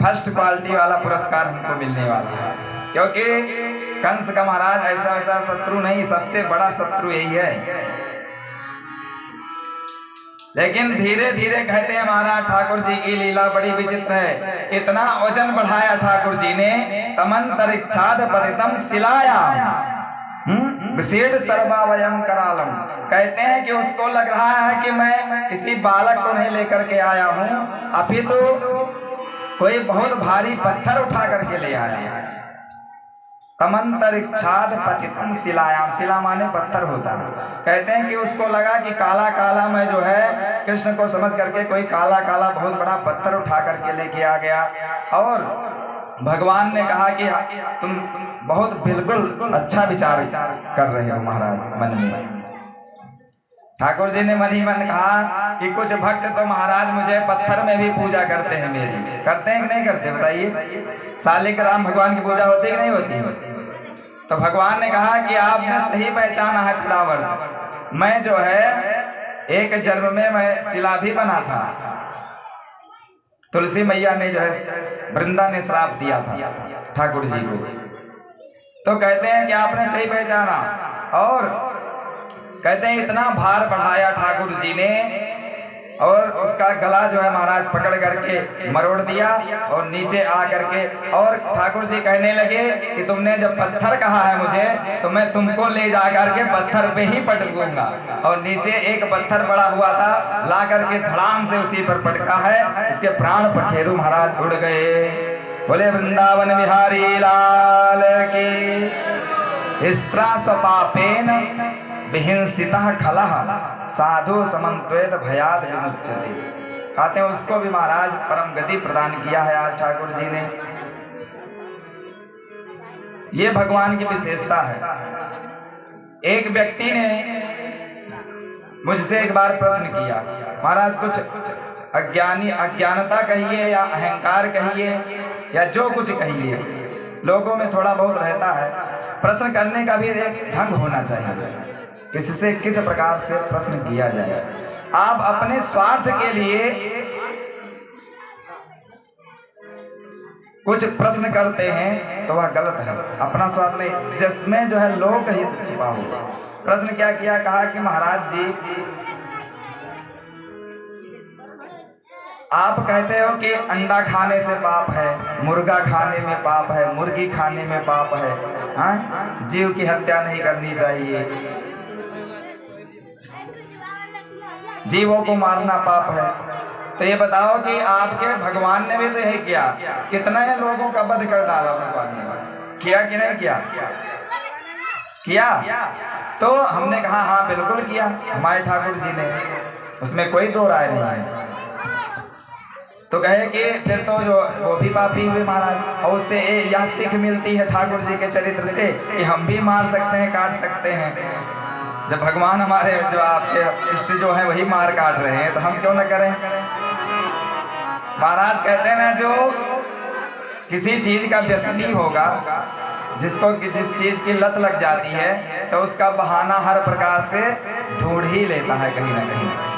फर्स्ट क्वालिटी वाला पुरस्कार हमको मिलने वाला है, क्योंकि कंस का महाराज ऐसा वैसा शत्रु नहीं, सबसे बड़ा शत्रु यही है। लेकिन धीरे धीरे कहते हैं महाराज ठाकुर जी की लीला बड़ी विचित्र है। इतना वजन बढ़ाया ठाकुर जी ने, तमंतरिक्षाद पतितम शिलायां विसीड सर्वा वयम करालम। कहते हैं कि उसको लग रहा है कि मैं किसी बालक को नहीं लेकर के आया हूँ, अभी तो कोई बहुत भारी पत्थर उठा करके ले आया है। तमंतरिक्षाद पतितम शिलायाम, शिला माने पत्थर होता है। कहते हैं कि उसको लगा कि काला काला मैं जो है कृष्ण को समझ करके कोई काला काला बहुत बड़ा पत्थर उठा करके लेके आ गया। और भगवान ने कहा कि तुम बहुत बिल्कुल अच्छा विचार कर रहे हो महाराज मन में। ठाकुर जी ने मन ही मन कहा कि कुछ भक्त तो महाराज मुझे पत्थर में भी पूजा करते हैं मेरी। करते हैं कि नहीं करते बताइए? सालिक राम भगवान की पूजा होती कि नहीं होती? तो भगवान ने कहा कि आपने सही पहचाना है तृणावर्त। मैं जो है एक जन्म में मैं शिला भी बना था। तुलसी मैया ने जो है वृंदा ने श्राप दिया था ठाकुर जी को। तो कहते हैं कि आपने सही पहचाना। और कहते हैं इतना भार बढ़ाया ठाकुर जी ने और उसका गला जो है महाराज पकड़ करके मरोड़ दिया और नीचे आ करके, और ठाकुर जी कहने लगे कि तुमने जब पत्थर कहा है मुझे तो मैं तुमको ले जा करके पत्थर पे ही पटकूंगा। और नीचे एक पत्थर पड़ा हुआ था, ला करके धड़ाम से उसी पर पटका है, उसके प्राण पखेरु महाराज उड़ गए। बोले वृंदावन बिहारी लाल की। स्त्रा स्वपापेन विहिंसितः खलः साधु समन्वित भयाद विमुच्यते। कहते हैं उसको भी महाराज परम गति प्रदान किया है आज ठाकुर जी ने। ये भगवान की विशेषता है। एक व्यक्ति ने मुझसे एक बार प्रश्न किया, महाराज कुछ अज्ञानता कहिए या अहंकार कहिए या जो कुछ कहिए, लोगों में थोड़ा बहुत रहता है, प्रश्न करने का भी एक ढंग होना चाहिए, किससे किस प्रकार से प्रश्न किया जाए। आप अपने स्वार्थ के लिए कुछ प्रश्न करते हैं तो वह गलत है, अपना स्वार्थ नहीं, जिसमें जो है लोक हित छिपा हुआ। प्रश्न क्या किया, कहा कि महाराज जी आप कहते हो कि अंडा खाने से पाप है, मुर्गा खाने में पाप है, मुर्गी खाने में पाप है, हाँ? जीव की हत्या नहीं करनी चाहिए, जीवों को मारना पाप है। तो ये बताओ कि आपके भगवान ने भी तो यही किया, कितना ही लोगों का वध कर डाला भगवान ने, किया कि नहीं किया? किया। तो हमने कहा हाँ बिल्कुल किया हमारे ठाकुर जी ने, उसमें कोई दो राय नहीं है। तो कहे कि फिर तो जो वो भी पापी हुए महाराज, और उससे यह सीख मिलती है ठाकुर जी के चरित्र से कि हम भी मार सकते हैं, काट सकते हैं। जब भगवान हमारे जो आपके इष्ट जो है वही मार काट रहे हैं तो हम क्यों न करें। महाराज कहते हैं ना, जो किसी चीज का व्यसनी होगा, जिसको जिस चीज की लत लग जाती है तो उसका बहाना हर प्रकार से ढूंढ ही लेता है कहीं ना कहीं।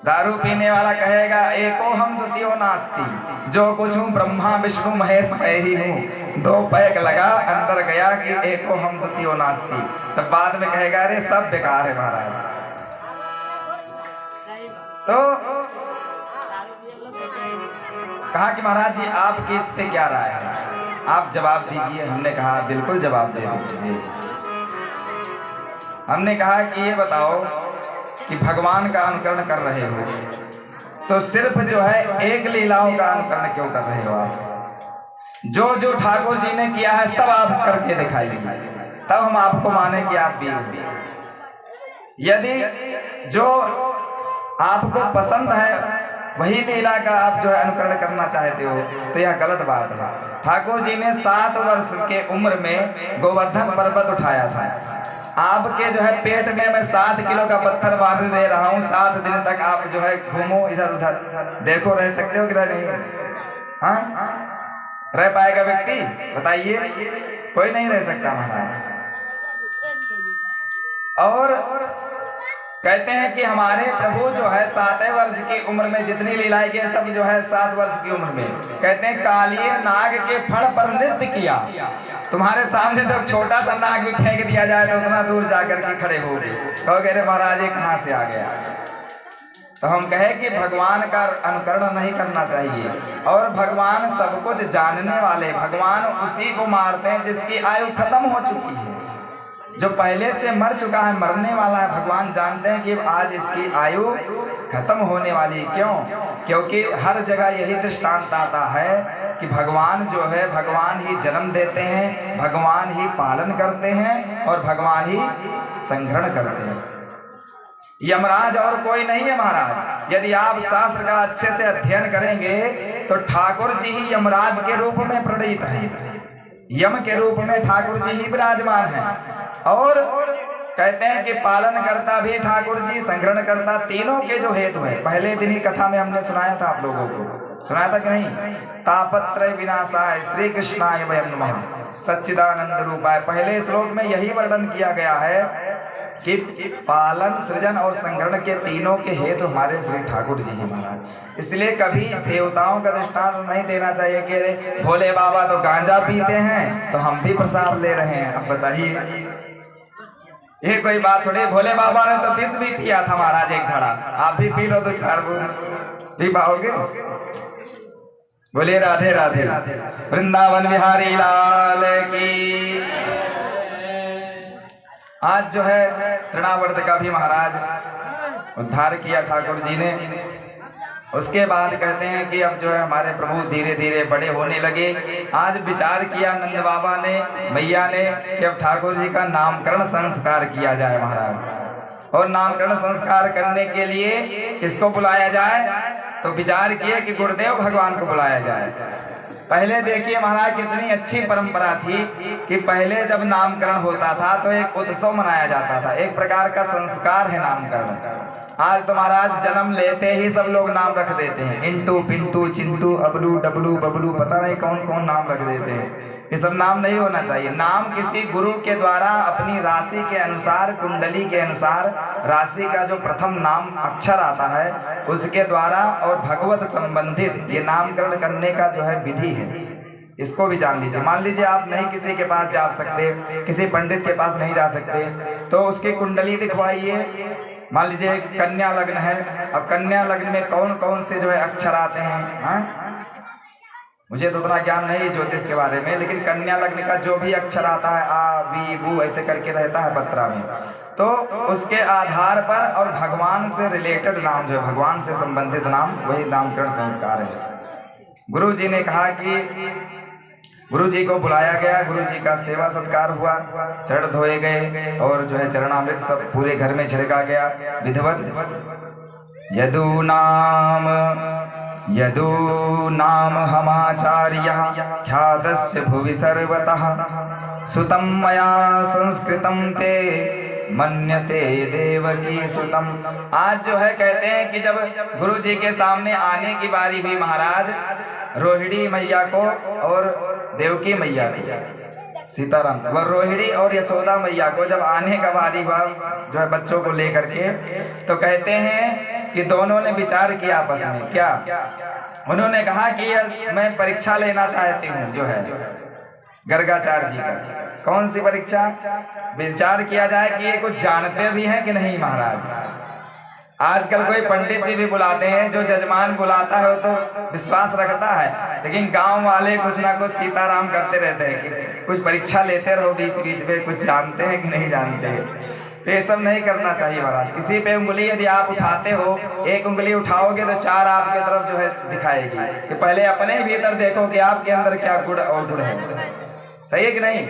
दारू पीने वाला कहेगा एको हम द्वितीयो नास्ति, जो कुछ हूँ ब्रह्मा विष्णु महेश मैं ही हूँ। दो पैक लगा अंदर गया कि एको हम द्वितीयो नास्ति, तब बाद में कहेगा अरे सब बेकार है महाराज। तो कहा कि महाराज जी आपकी इस पे क्या राय है, आप जवाब दीजिए। हमने कहा बिल्कुल जवाब दे दीजिए। हमने कहा कि ये बताओ कि भगवान का अनुकरण कर रहे हो तो सिर्फ जो है एक लीलाओं का अनुकरण क्यों कर रहे हो आप? जो जो ठाकुर जी ने किया है सब आप करके दिखाइए, तब हम आपको माने कि आप वीर हो। यदि जो आपको पसंद है वही लीला का आप जो है अनुकरण करना चाहते हो तो यह गलत बात है। ठाकुर जी ने 7 वर्ष के उम्र में गोवर्धन पर्वत उठाया था। आपके जो है पेट में मैं 7 किलो का पत्थर बांध दे रहा हूँ, 7 दिन तक आप जो है घूमो इधर उधर, देखो रह सकते हो कि नहीं? हाँ, रह पाएगा व्यक्ति? बताइए, कोई नहीं रह सकता महाराज। और कहते हैं कि हमारे प्रभु जो है 7 वर्ष की उम्र में जितनी लीलाएं की सब जो है 7 वर्ष की उम्र में, कहते हैं कालिए नाग के फण पर नृत्य किया। तुम्हारे सामने तो छोटा सा नाग भी फेंक दिया जाए तो उतना दूर जाकर के खड़े हो गए, तो कह रहे महाराज ये कहाँ से आ गया। तो हम कहे कि भगवान का अनुकरण नहीं करना चाहिए, और भगवान सब कुछ जानने वाले, भगवान उसी को मारते हैं जिसकी आयु खत्म हो चुकी है। जो पहले से मर चुका है, मरने वाला है, भगवान जानते हैं कि आज इसकी आयु खत्म होने वाली। क्यों? क्योंकि हर जगह यही दृष्टांत आता है कि भगवान जो है भगवान ही जन्म देते हैं, भगवान ही पालन करते हैं और भगवान ही संग्रहण करते हैं। यमराज और कोई नहीं है महाराज। यदि आप शास्त्र का अच्छे से अध्ययन करेंगे तो ठाकुर जी ही यमराज के रूप में प्रणीत है, यम के रूप में ठाकुर जी ही विराजमान है। और कहते हैं कि पालन करता भी ठाकुर जी, संग्रहण करता, तीनों के जो हेतु है। पहले दिन ही कथा में हमने सुनाया था, आप लोगों को सुनाया था कि नहीं? तापत्रय विनाशाय श्री कृष्णाय वयं नमः सच्चिदानंद रूपाय। पहले श्लोक में यही वर्णन किया गया है कि पालन, सृजन और संग्रहण के तीनों के हेतु हमारे श्री ठाकुर जी हैं महाराज। इसलिए कभी देवताओं का दृष्टांत नहीं देना चाहिए कि अरे भोले बाबा तो गांजा पीते हैं तो हम भी प्रसाद ले रहे हैं। अब बताइए, ये कोई बात थोड़ी, भोले बाबा ने तो विष भी पिया था महाराज एक घड़ा, आप भी पी लो तो 4 बूंद पी पाओगे। बोले राधे राधे, वृंदावन बिहारी लाल की। आज जो है तृणावर्त का भी महाराज उद्धार किया ठाकुर जी ने। उसके बाद कहते हैं कि अब जो है हमारे प्रभु धीरे धीरे बड़े होने लगे। आज विचार किया नंद बाबा ने, मैया ने, कि अब ठाकुर जी का नामकरण संस्कार किया जाए महाराज। और नामकरण संस्कार करने के लिए किसको बुलाया जाए? तो विचार किए कि गुरुदेव भगवान को बुलाया जाए। पहले देखिए महाराज कितनी अच्छी परंपरा थी कि पहले जब नामकरण होता था तो एक उत्सव मनाया जाता था, एक प्रकार का संस्कार है नामकरण। आज तो महाराज जन्म लेते ही सब लोग नाम रख देते हैं, इंटू, पिंटू, चिंटू, अबलू, डबलू, बबलू, पता नहीं कौन कौन नाम रख देते हैं। ये सब नाम नहीं होना चाहिए। नाम किसी गुरु के द्वारा अपनी राशि के अनुसार, कुंडली के अनुसार राशि का जो प्रथम नाम अक्षर आता है उसके द्वारा और भगवत संबंधित ये नामकरण करने का जो है विधि है, इसको भी जान लीजिए। मान लीजिए आप नहीं किसी के पास जा सकते, किसी पंडित के पास नहीं जा सकते, तो उसकी कुंडली दिखवाइए। मान लीजिए कन्या लग्न है, अब कन्या लग्न में कौन कौन से जो है अक्षर आते हैं, हाँ? मुझे तो उतना ज्ञान नहीं ज्योतिष के बारे में, लेकिन कन्या लग्न का जो भी अक्षर आता है, आ, वी, बू ऐसे करके रहता है पत्रा में, तो उसके आधार पर और भगवान से रिलेटेड नाम जो है, भगवान से संबंधित नाम, वही नामकरण संस्कार है। गुरु जी ने कहा कि गुरु जी को बुलाया गया, गुरु जी का सेवा सत्कार हुआ, चरण धोए गए और जो है चरणामृत सब पूरे घर में छिड़का गया विधिवत। यदु नाम हमाचार्यः ख्यातस्य भुवि सर्वतः सुतं मया संस्कृतं ते मन्यते देवकी सुतम। आज जो है कहते हैं कि जब गुरु जी के सामने आने की बारी हुई महाराज, रोहिणी मैया को और देवकी मैया को, सीताराम, वह रोहिणी और यशोदा मैया को जब आने का बारी हुआ जो है बच्चों को लेकर के, तो कहते हैं कि दोनों ने विचार किया आपस में। क्या? उन्होंने कहा कि मैं परीक्षा लेना चाहती हूँ जो है गर्गाचार्य जी का। कौन सी परीक्षा? विचार किया जाए कि ये कुछ जानते भी हैं कि नहीं महाराज। आजकल कोई पंडित जी भी बुलाते हैं, जो जजमान बुलाता है वो तो विश्वास रखता है, लेकिन गांव वाले कुछ ना कुछ सीताराम करते रहते हैं कि कुछ परीक्षा लेते रहो बीच बीच में, कुछ जानते हैं कि नहीं जानते हैं। तो ये सब नहीं करना चाहिए महाराज। किसी पे उंगली यदि आप उठाते हो, एक उंगली उठाओगे तो 4 आपके तरफ जो है दिखाएगी, कि पहले अपने भीतर देखो कि आपके अंदर क्या गुण और गुण है। सही है कि नहीं?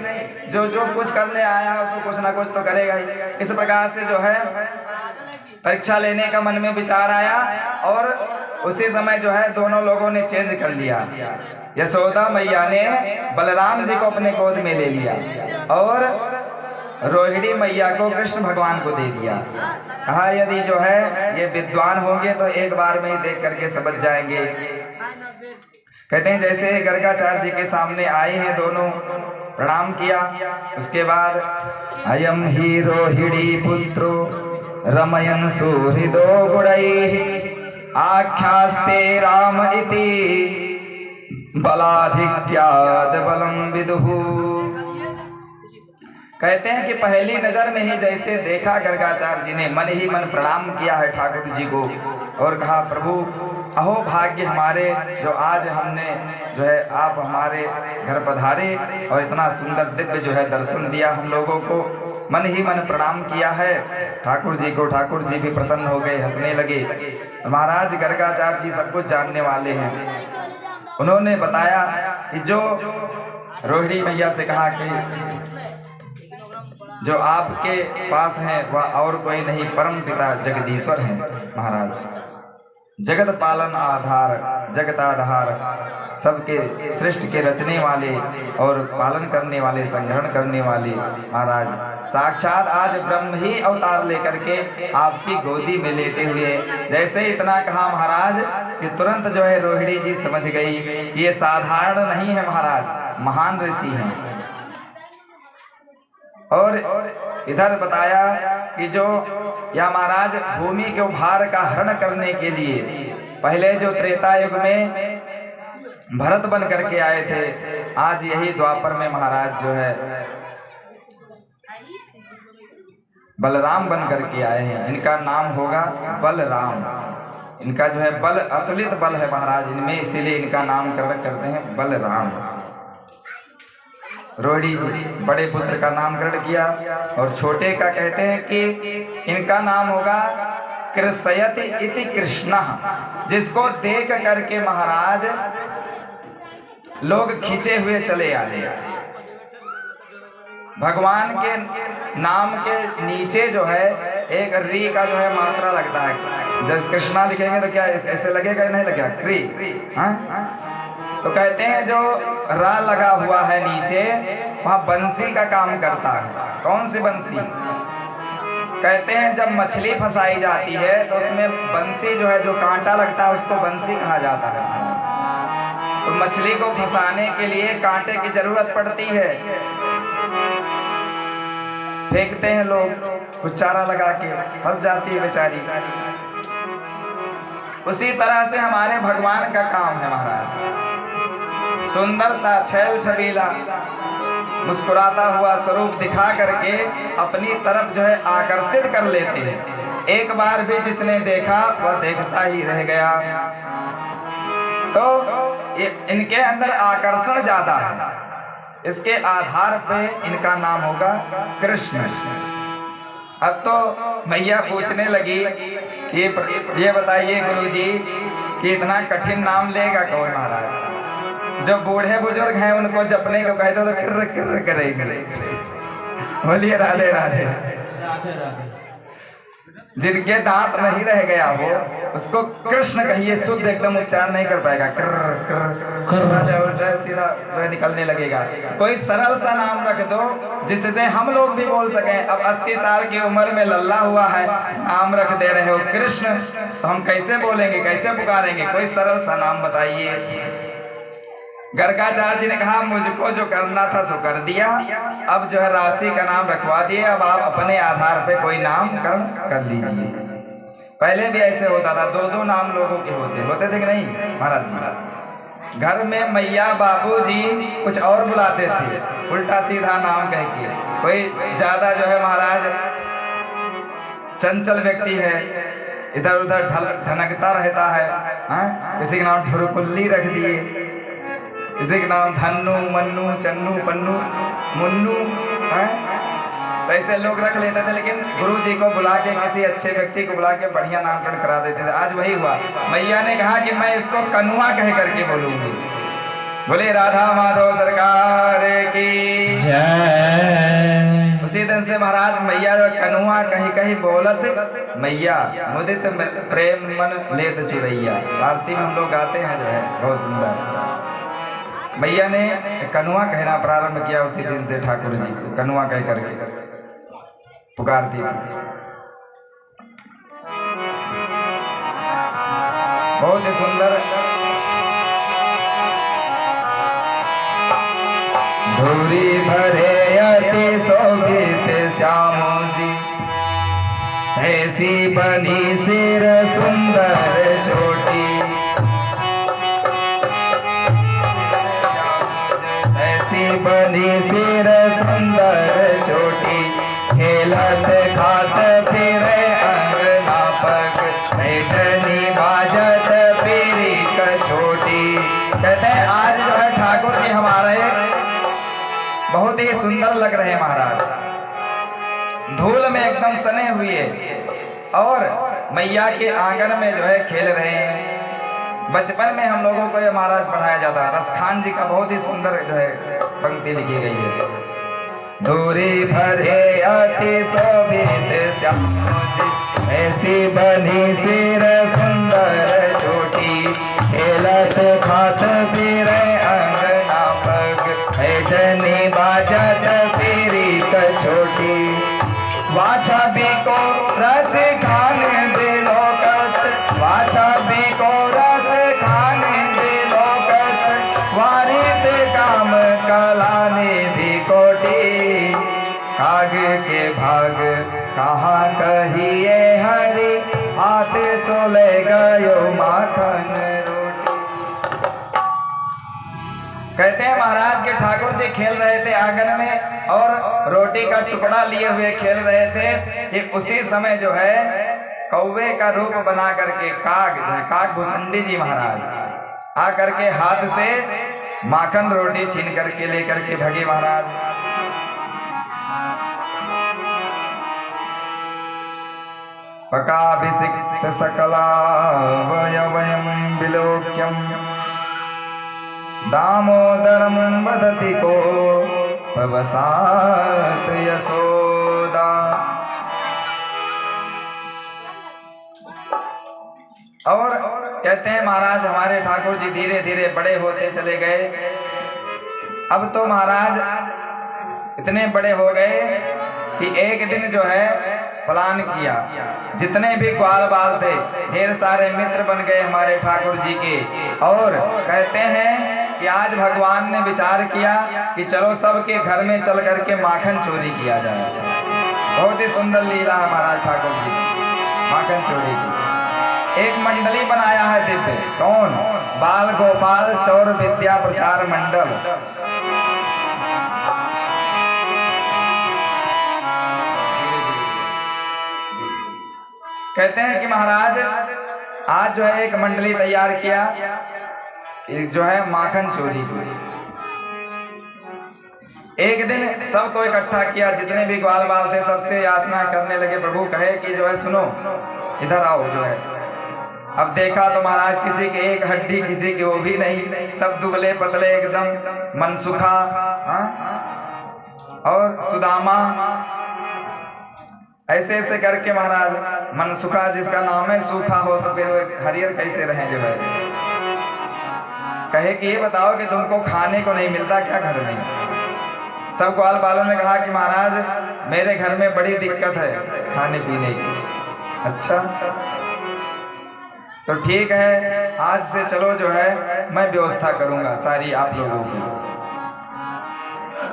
जो कुछ करने आया हो तो कुछ ना कुछ तो करेगा ही। इस प्रकार से जो है परीक्षा लेने का मन में विचार आया और उसी समय जो है दोनों लोगों ने चेंज कर लिया। यशोदा मैया ने बलराम जी को अपने गोद में ले लिया और रोहिणी मैया को कृष्ण भगवान को दे दिया। कहा यदि जो है ये विद्वान होंगे तो एक बार में ही देख करके समझ जाएंगे। कहते हैं जैसे गर्गाचार्य जी के सामने आए हैं दोनों, प्रणाम किया। उसके बाद अयम ही रोहिणी पुत्रो रमयन सुहृदो गुणैः आख्यास्ते राम इति बलाधिक्याद बलम विदुः। कहते हैं कि पहली नजर में ही जैसे देखा गर्गाचार्य जी ने मन ही मन प्रणाम किया है ठाकुर जी को और कहा प्रभु अहो भाग्य हमारे जो आज हमने जो है आप हमारे घर पधारे और इतना सुंदर दिव्य जो है दर्शन दिया हम लोगों को। मन ही मन प्रणाम किया है ठाकुर जी को। ठाकुर जी भी प्रसन्न हो गए, हंसने लगे। महाराज गर्गाचार्य जी सब कुछ जानने वाले हैं। उन्होंने बताया कि जो रोहिणी मैया से कहा कि जो आपके पास है वह और कोई नहीं परम पिता जगदीश्वर हैं महाराज। जगत पालन आधार जगत आधार सबके सृष्टि के रचने वाले और पालन करने वाले, संग्रहण करने वाले महाराज साक्षात आज ब्रह्म ही अवतार लेकर के आपकी गोदी में लेटे हुए। जैसे इतना कहा महाराज कि तुरंत जो है रोहिणी जी समझ गई कि ये साधारण नहीं है महाराज, महान ऋषि हैं। और इधर बताया कि जो या महाराज भूमि के भार का हरण करने के लिए पहले जो त्रेता युग में भरत बन करके आए थे, आज यही द्वापर में महाराज जो है बलराम बन करके आए हैं। इनका नाम होगा बलराम। इनका जो है बल अतुलित बल है महाराज इनमें, इसीलिए इनका नामकरण करते हैं बलराम। रोहिणी जी बड़े पुत्र का नामकरण किया और छोटे का कहते हैं कि इनका नाम होगा कृष्यति इति कृष्ण, जिसको देख करके महाराज लोग खींचे हुए चले आते हैं। भगवान के नाम के नीचे जो है एक री का जो है मात्रा लगता है। जब कृष्णा लिखेंगे तो क्या ऐसे लगेगा नहीं लगेगा क्री, हाँ? तो कहते हैं जो रा लगा हुआ है नीचे वहां बंसी का काम करता है। कौन सी बंसी? कहते हैं जब मछली फंसाई जाती है तो उसमें बंसी जो है जो कांटा लगता है उसको बंसी कहा जाता है। तो मछली को फंसाने के लिए कांटे की जरूरत पड़ती है, फेंकते हैं लोग कुछ चारा लगा के, फंस जाती है बेचारी। उसी तरह से हमारे भगवान का काम है महाराज, सुंदर सा छैल छबीला मुस्कुराता हुआ स्वरूप दिखा करके अपनी तरफ जो है आकर्षित कर लेते हैं। एक बार भी जिसने देखा वह देखता ही रह गया। तो इनके अंदर आकर्षण ज्यादा है, इसके आधार पे इनका नाम होगा कृष्ण। अब तो मैया पूछने लगी कि ये बताइए गुरुजी कि इतना कठिन नाम लेगा कौन महाराज? जो बूढ़े बुजुर्ग हैं उनको जपने को कहते तो किर्र किर्र करेंगे। बोलिए राधे राधे। जिनके दांत नहीं रह गया हो उसको कृष्ण कहिए, शुद्ध एकदम उच्चारण नहीं कर पाएगा, सीधा निकलने लगेगा। कोई सरल सा नाम रख दो जिससे हम लोग भी बोल सकें। अब 80 साल की उम्र में लल्ला हुआ है, नाम रख दे रहे हो कृष्ण, तो हम कैसे बोलेंगे, कैसे पुकारेंगे? कोई सरल सा नाम बताइए। गर्गाचार्य जी ने कहा मुझको जो करना था सो कर दिया, अब जो है राशि का नाम रखवा दिए, अब आप अपने आधार पे कोई नामकरण कर लीजिए। पहले भी ऐसे होता था, 2-2 नाम लोगों के होते थे कि नहीं महाराज जी? घर में मैया बाबूजी कुछ और बुलाते थे, उल्टा सीधा नाम कह के। कोई ज्यादा जो है महाराज चंचल व्यक्ति है, इधर उधर ढनकता रहता है, किसी का नाम ठुरकुल्ली रख दिए, किसी का नाम धन्नू मन्नू चन्नू पन्नू मुन्नू, तो ऐसे लोग रख लेते थे। लेकिन गुरु जी को बुला के, किसी अच्छे व्यक्ति को बुला के बढ़िया नामकरण करा देते थे। आज वही हुआ, मैया ने कहा कि मैं इसको कनुआ कह करके बोलूंगी। बोले राधा माधव सरकार की जय। उसी दिन से महाराज मैया जो कनुआ कहीं कहीं बोलत मैया मुदित प्रेम मन लेत चुरैया, आरती में हम लोग गाते हैं जो है, बहुत सुंदर। मैया ने कनुआ कहना प्रारंभ किया, उसी दिन से ठाकुर जी को कनुआ कह करके पुकारती थी। बहुत ही सुंदर। धूरी भरे अति शोभित श्यामो जी, ऐसी बनी सिर सुंदर चोटी, बनी सिर सुंदर चोटी, खेलत खात फिरे अंगना पग, बैठनी बाजत पीरी कछोटी। कहते हैं आज जो है ठाकुर जी हमारे बहुत ही सुंदर लग रहे हैं महाराज, धूल में एकदम सने हुए और मैया के आंगन में जो है खेल रहे हैं। बचपन में हम लोगों को ये महाराज पढ़ाया जाता है, रसखान जी का बहुत ही सुंदर जो है पंक्ति लिखी गई है। धूरी भरे अति शोभित श्याम जी, ऐसी बनी सिर सुंदर चोटी, खेलत खात फिरे अंगना पग, बैठनी बाजत पीरी कछोटी, वाछा भी को रस खाने दिलो कत, वाछा भी को काम कलाने दी कोटी, आगे के भाग कहाँ कहिए हरि, हाथ सोले गयो माखन रोटी। कहते कहते हैं महाराज के ठाकुर जी खेल रहे थे आंगन में और रोटी का टुकड़ा लिए हुए खेल रहे थे कि उसी समय जो है कौवे का रूप बना करके काग भुसुंडी जी महाराज आ करके हाथ से माखन रोटी छीन करके लेकर के भगे महाराज। पकाभिषिक्त सकलावयवयं विलोक्यं दामोदरं वदति को पवसात यशोदा। और कहते हैं महाराज हमारे ठाकुर जी धीरे धीरे बड़े होते चले गए। अब तो महाराज इतने बड़े हो गए कि एक दिन जो है प्लान किया, जितने भी ग्वाल बाल थे ढेर सारे मित्र बन गए हमारे ठाकुर जी के। और कहते हैं कि आज भगवान ने विचार किया कि चलो सबके घर में चल करके माखन चोरी किया जाए। बहुत ही सुंदर लीला है महाराज ठाकुर जी माखन चोरी की। एक मंडली बनाया है दिव्य, कौन? बाल गोपाल चौर विद्या प्रचार मंडल। कहते हैं कि महाराज आज जो है एक मंडली तैयार किया, जो है माखन चोरी की। एक दिन सबको इकट्ठा किया, जितने भी ग्वाल बाल थे सबसे याचना करने लगे। प्रभु कहे कि जो है सुनो, इधर आओ जो है। अब देखा तो महाराज किसी के एक हड्डी, किसी के वो भी नहीं, सब दुबले पतले एकदम, मनसुखा और सुदामा ऐसे ऐसे करके महाराज। मनसुखा जिसका नाम है सूखा हो तो फिर हरियर कैसे रहे जो है। कहे कि ये बताओ कि तुमको खाने को नहीं मिलता क्या घर में? सब ग्वाल बालों ने कहा कि महाराज मेरे घर में बड़ी दिक्कत है खाने पीने की। अच्छा तो ठीक है, आज से चलो जो है मैं व्यवस्था करूंगा सारी आप लोगों की।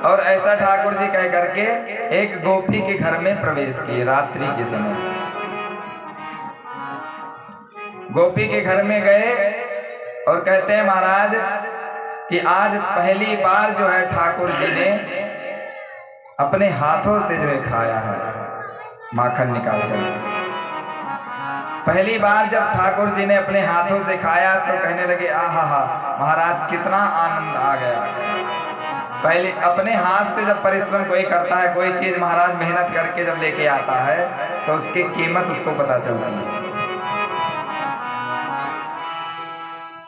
और ऐसा ठाकुर जी कह करके एक गोपी के घर में प्रवेश किए रात्रि के समय। गोपी के घर में गए और कहते हैं महाराज कि आज पहली बार जो है ठाकुर जी ने अपने हाथों से जो है खाया है माखन निकाल कर। पहली बार जब ठाकुर जी ने अपने हाथों से खाया तो कहने लगे आहा महाराज कितना आनंद आ गया। पहले अपने हाथ से जब परिश्रम कोई करता है, कोई चीज महाराज मेहनत करके जब लेके आता है तो उसकी कीमत उसको पता चलती है।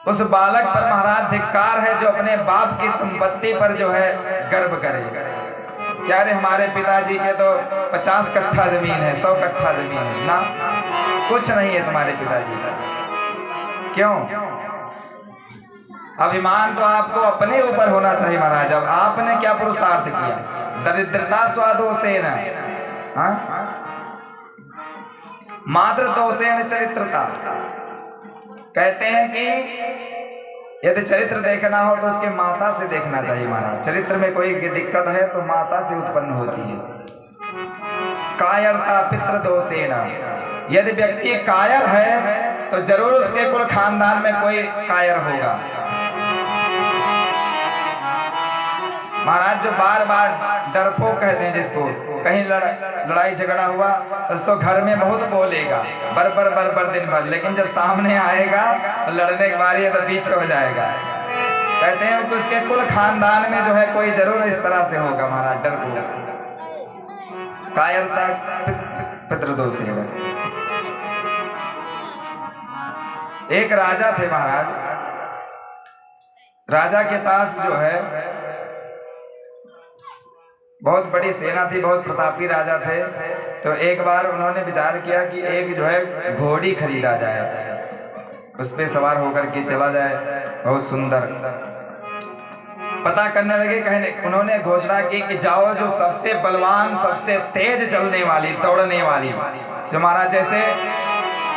उस बालक पर महाराज धिक्कार है जो अपने बाप की संपत्ति पर जो है गर्व करे। यार हमारे पिताजी के तो 50 कट्ठा जमीन है, 100 कट्ठा जमीन है ना, कुछ नहीं है तुम्हारे पिताजी का। क्यों? अभिमान तो आपको अपने ऊपर होना चाहिए महाराज। अब आपने क्या पुरुषार्थ किया? दरिद्रता स्वादोषेण मात्र दोषेण चरित्रता। कहते हैं कि यदि चरित्र देखना हो तो उसके माता से देखना चाहिए महाराज। चरित्र में कोई दिक्कत है तो माता से उत्पन्न होती है। कायरता पितृ दोषेण, यदि व्यक्ति कायर है तो जरूर उसके कुल खानदान में कोई कायर होगा। महाराज जो बार बार डरपोक कहते हैं जिसको, कहीं लड़ाई झगड़ा हुआ तो उसको घर में बहुत बोलेगा बर दिन भर, लेकिन जब सामने आएगा तो लड़ने की बारी है तो पीछे हो जाएगा। कहते हैं उसके कुल खानदान में जो है कोई जरूर इस तरह से होगा महाराज, डरपोक, कायरता पितृदोष है। एक राजा थे महाराज, राजा के पास जो है बहुत बड़ी सेना थी, बहुत प्रतापी राजा थे। तो एक बार उन्होंने विचार किया कि एक जो है घोड़ी खरीदा जाए, उस पे सवार होकर के चला जाए, बहुत सुंदर। पता करने लगे, कहने उन्होंने घोषणा की कि जाओ जो सबसे बलवान, सबसे तेज चलने वाली, दौड़ने वाली, जो महाराज जैसे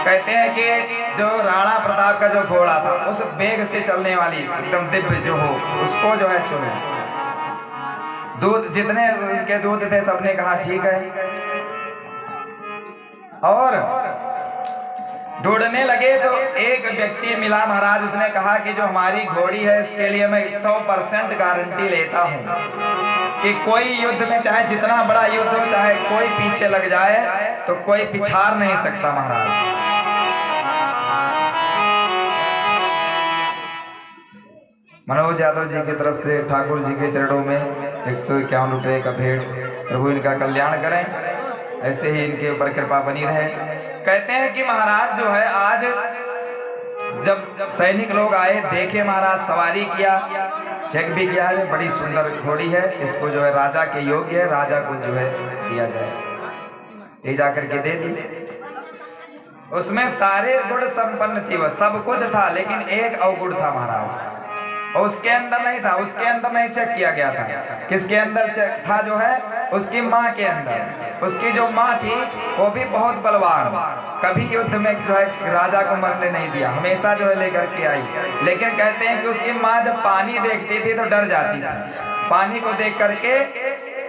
कहते हैं कि जो राणा प्रताप का जो घोड़ा था उस वेग से चलने वाली एकदम दिव्य जो हो, उसको जो है चुने। दूध जितने उनके दूध थे सबने कहा ठीक है। और ढूंढने लगे तो एक व्यक्ति मिला महाराज। उसने कहा कि जो हमारी घोड़ी है इसके लिए मैं 100% गारंटी लेता हूँ कि कोई युद्ध में चाहे जितना बड़ा युद्ध हो, चाहे कोई पीछे लग जाए तो कोई पिछाड़ नहीं सकता महाराज। मनोज यादव जी की तरफ से ठाकुर जी के चरणों में 151 रुपए का भेंट। प्रभु इनका कल्याण करें, ऐसे ही इनके ऊपर कृपा बनी रहे। कहते हैं कि महाराज जो है आज जब सैनिक लोग आए, देखे महाराज सवारी किया, चेक भी किया है, बड़ी सुंदर घोड़ी है, इसको जो है राजा के योग्य है, राजा को जो है दिया जाए। ये जाकर के दे दी। उसमें सारे गुण संपन्न थी, वह सब कुछ था, लेकिन एक अवगुण था महाराज, और उसके अंदर नहीं था, उसके अंदर नहीं चेक किया गया था। किसके अंदर चेक था? जो है उसकी माँ के अंदर। उसकी जो माँ थी वो भी बहुत बलवान, कभी युद्ध में जो है राजा को मरने नहीं दिया, हमेशा जो है लेकर के आई। लेकिन कहते हैं कि उसकी माँ जब पानी देखती थी तो डर जाती थी, पानी को देख करके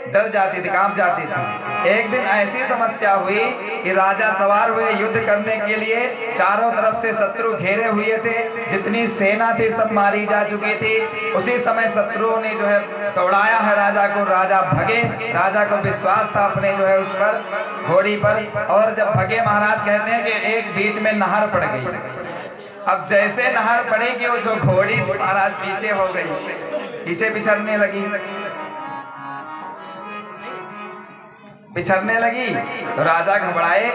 डर जाती थी, कांप जाती थी। एक दिन ऐसी समस्या हुई कि राजा सवार हुए युद्ध करने के लिए, चारों तरफ से शत्रु घेरे हुए थे, जितनी सेना थी सब मारी जा चुकी थी। उसी समय शत्रुओं ने जो है दौड़ाया है राजा को, राजा भगे। राजा को विश्वास था अपने जो है उस पर, घोड़ी पर, और जब भगे महाराज कहते हैं कि एक बीच में नहर पड़ गई। अब जैसे नहर पड़ेगी वो जो घोड़ी महाराज पीछे हो गई, पीछे पिछड़ने लगी, पिछड़ने लगी तो राजा घबराए,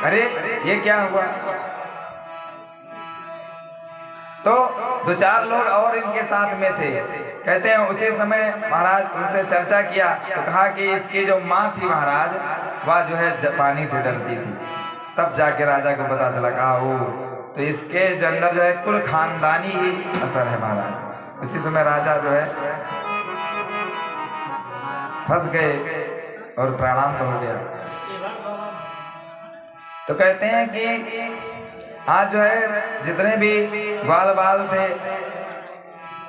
अरे ये क्या हुआ? तो दो चार लोग और इनके साथ में थे। कहते हैं उसी समय महाराज उनसे चर्चा किया तो कहा कि इसकी जो माँ थी महाराज, वह जो है पानी से डरती थी। तब जाके राजा को पता चला, कहा वो तो इसके अंदर जो है कुल खानदानी ही असर है महाराज। उसी समय राजा जो है फंस गए और प्राणांत हो गया। तो कहते हैं कि आज जो है जितने भी ग्वाल बाल थे,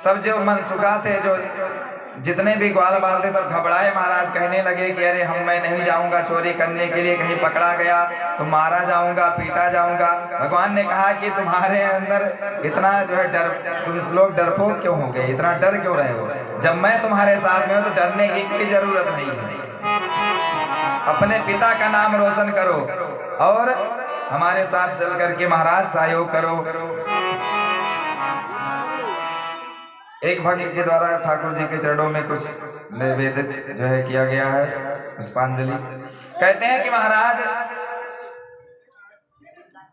सब जो मनसुखा थे, जो जितने भी ग्वाल बाल थे, सब घबराए महाराज। कहने लगे कि अरे मैं नहीं जाऊंगा चोरी करने के लिए, कहीं पकड़ा गया तो मारा जाऊंगा, पीटा जाऊंगा। भगवान ने कहा कि तुम्हारे अंदर इतना जो है डर, तुम लोग डरपोक क्यों हो गए, इतना डर क्यों रहे हो? जब मैं तुम्हारे साथ में हूं तो डरने की कोई जरूरत नहीं है। अपने पिता का नाम रोशन करो और हमारे साथ चल करके महाराज सहयोग करो। एक भक्त के द्वारा ठाकुर जी के चरणों में कुछ निवेदित जो है किया गया है, पुष्पांजलि। कहते हैं कि महाराज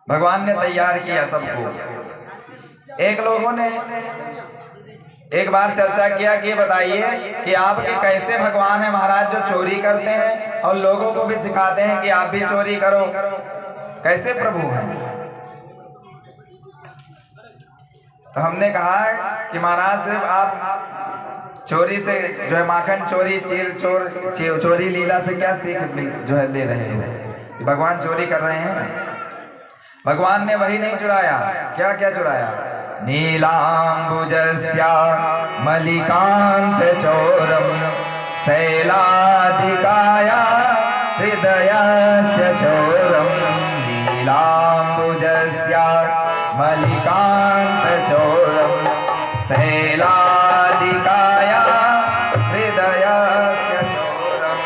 भगवान ने तैयार किया सबको। एक लोगों ने एक बार चर्चा किया कि बताइए कि आपके कैसे भगवान है महाराज जो चोरी करते हैं और लोगों को भी सिखाते हैं कि आप भी चोरी करो, कैसे प्रभु हैं? तो हमने कहा कि महाराज सिर्फ आप चोरी से जो है माखन चोरी, चोरी लीला से क्या सीख जो है ले रहे हैं? भगवान चोरी कर रहे हैं। भगवान ने वही नहीं चुराया, क्या क्या चुराया? नीलांबुजस्या मलिकांत चोरम शैलाधिकाया हृदयस्य चोरम। नीलांबुजस्या मलिकांत चोरम शैलाधिकाया हृदयस्य चोरम।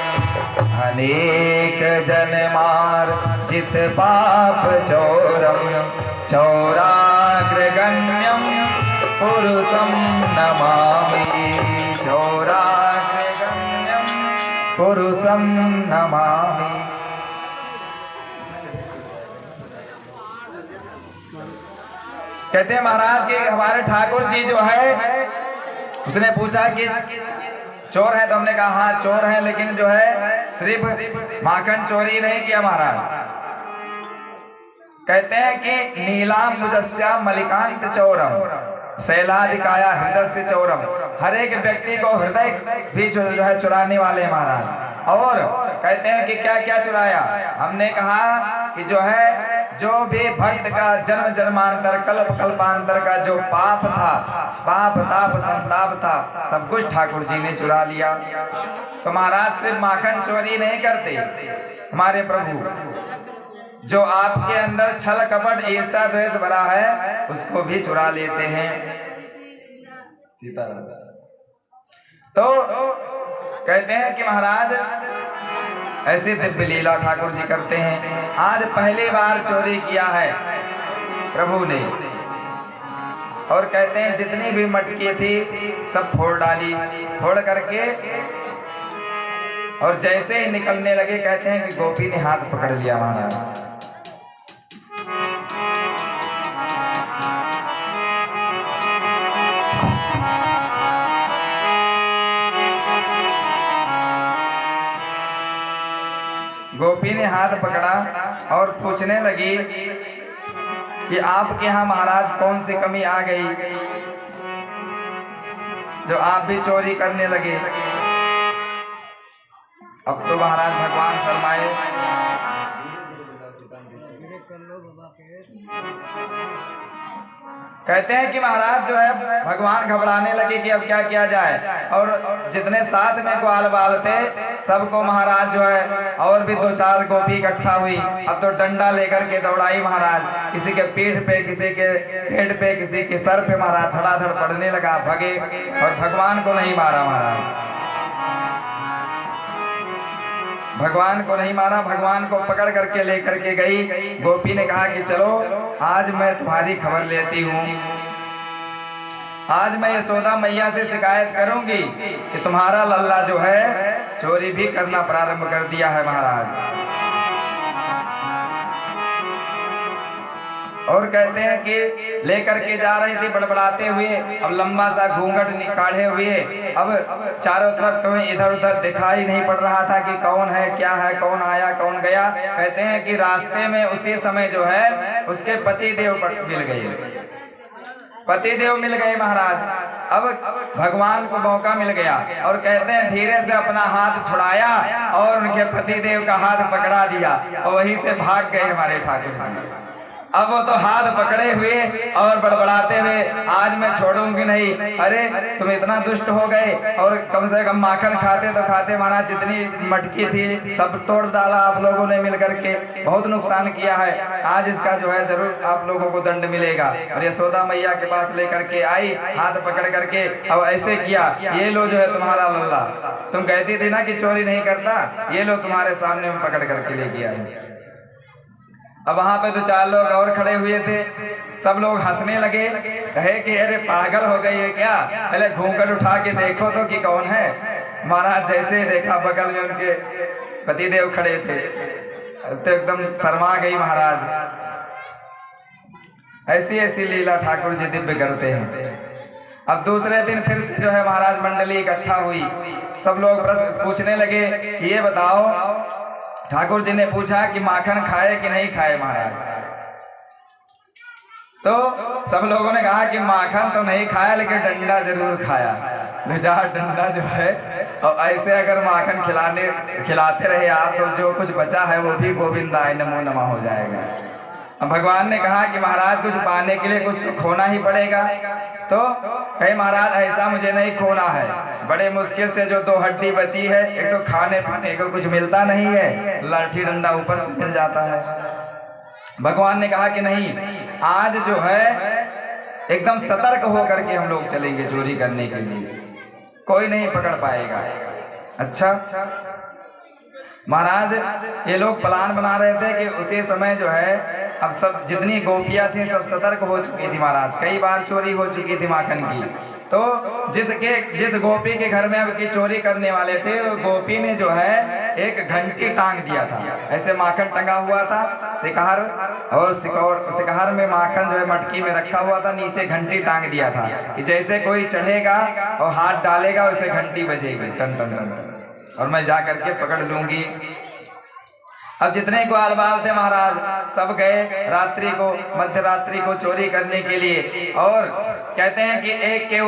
अनेक जन्मार जित पाप चोरम चौराग्रगण्यम पुरुषम नमामि। चौराग्रगण्यम पुरुषम नमामि। कहते हैं महाराज कि हमारे ठाकुर जी जो है, उसने पूछा कि चोर है, तो हमने कहा हाँ चोर है, लेकिन जो है सिर्फ माखन चोरी नहीं किया महाराज। कहते हैं कि नीलांबुजस्या मलिकांत चौरम शैलाधिकाया हृदय से चौरम। हर एक व्यक्ति को हृदय भी जो है चुराने वाले महाराज। और कहते हैं कि क्या क्या चुराया? हमने कहा कि जो है जो भी भक्त का जन्म जन्मांतर कल्प कल्पांतर का जो पाप था, पाप ताप संताप था, सब कुछ ठाकुर जी ने चुरा लिया। तो महाराज सिर्फ माखन चोरी नहीं करते हमारे प्रभु, जो आपके अंदर छल कपट ईर्ष्या द्वेष भरा है उसको भी चुरा लेते हैं। सीताराम। तो कहते हैं कि महाराज ऐसी दिव्य लीला ठाकुर जी करते हैं। आज पहली बार चोरी किया है प्रभु ने, और कहते हैं जितनी भी मटकी थी सब फोड़ डाली। फोड़ करके और जैसे ही निकलने लगे कहते हैं कि गोपी ने हाथ पकड़ लिया महाराज। गोपी ने हाथ पकड़ा और पूछने लगी कि आपके यहाँ महाराज कौन सी कमी आ गई जो आप भी चोरी करने लगे। अब तो महाराज भगवान शर्माए। कहते हैं कि महाराज जो है भगवान घबराने लगे कि अब क्या किया जाए, और जितने साथ में ग्वाल बाल थे सबको महाराज जो है, और भी 2-4 गोपी इकट्ठा हुई। अब तो डंडा लेकर के दौड़ाई महाराज, किसी के पीठ पे, किसी के पेट पे, किसी के सर पे महाराज धड़ाधड़ पड़ने लगा। भगे और भगवान को नहीं मारा महाराज, भगवान को नहीं मारा। भगवान को पकड़ करके लेकर के गई। गोपी ने कहा कि चलो आज मैं तुम्हारी खबर लेती हूँ, आज मैं यशोदा मैया से शिकायत करूंगी कि तुम्हारा लल्ला जो है चोरी भी करना प्रारंभ कर दिया है महाराज। और कहते हैं कि लेकर के जा रही थी बड़बड़ाते हुए, अब लंबा सा घूंघट काढ़े हुए। अब चारों तरफ कहीं इधर उधर दिखाई नहीं पड़ रहा था कि कौन है, क्या है, कौन आया कौन गया। कहते हैं कि रास्ते में उसी समय जो है उसके पति देव मिल गए, पति देव मिल गए महाराज। अब भगवान को मौका मिल गया और कहते हैं धीरे से अपना हाथ छुड़ाया और उनके पति देव का हाथ पकड़ा दिया और वहीं से भाग गए हमारे ठाकुर जी। अब वो तो हाथ पकड़े हुए और बड़बड़ाते हुए, आज मैं छोड़ूंगी नहीं। अरे तुम इतना दुष्ट हो गए, और कम से कम माखन खाते तो खाते महाराज, जितनी मटकी थी सब तोड़ डाला आप लोगों ने मिलकर के, बहुत नुकसान किया है। आज इसका जो है जरूर आप लोगों को दंड मिलेगा। और यशोदा मैया के पास लेकर के आई, हाथ पकड़ करके अब ऐसे किया, ये लो जो है तुम्हारा लल्ला, तुम कहती थी ना कि चोरी नहीं करता, ये लो तुम्हारे सामने में पकड़ करके ले गया है। अब वहां पे 2-4 लोग और खड़े हुए थे, सब लोग हंसने लगे, कहे कि अरे पागल हो गई है क्या, पहले घूंघट उठा के देखो तो कि कौन है। महाराज जैसे देखा बगल में उनके पतिदेव खड़े थे तो एकदम शर्मा गई महाराज। ऐसी ऐसी लीला ठाकुर जी दिव्य करते हैं। अब दूसरे दिन फिर से जो है महाराज मंडली इकट्ठा हुई, सब लोग प्रश्न पूछने लगे, ये बताओ, ठाकुर जी ने पूछा कि माखन खाए कि नहीं खाए महाराज। तो सब लोगों ने कहा कि माखन तो नहीं खाया लेकिन डंडा जरूर खाया। डंडा जो है, और ऐसे अगर माखन खिलाते रहे आप तो जो कुछ बचा है वो भी गोविंदाय नमो नमः हो जाएगा। अब भगवान ने कहा कि महाराज कुछ पाने के लिए कुछ तो खोना ही पड़ेगा। तो कहे महाराज ऐसा मुझे नहीं खोना है, बड़े मुश्किल से जो 2 हड्डी बची है, एक तो खाने पीने को कुछ मिलता नहीं है, लाठी डंडा ऊपर से मिल जाता है। भगवान ने कहा कि नहीं, आज जो है एकदम सतर्क होकर के हम लोग चलेंगे चोरी करने के लिए, कोई नहीं पकड़ पाएगा। अच्छा महाराज ये लोग प्लान बना रहे थे कि उसी समय जो है अब सब जितनी गोपियां थी सब सतर्क हो चुकी थी महाराज, कई बार चोरी हो चुकी थी माखन की। तो जिस गोपी के घर में अब की चोरी करने वाले थे, वो गोपी ने जो है एक घंटी टांग दिया था, ऐसे माखन टंगा हुआ था शिकार, और शिकार में माखन जो है मटकी में रखा हुआ था, नीचे घंटी टांग दिया था कि जैसे कोई चढ़ेगा और हाथ डालेगा वैसे घंटी बजेगी टन टन टन, और मैं जा करके पकड़ लूंगी। अब जितने ग्वाल बाल थे महाराज सब गए रात्रि को, मध्य रात्रि को चोरी करने के लिए, और कहते हैं कि एक के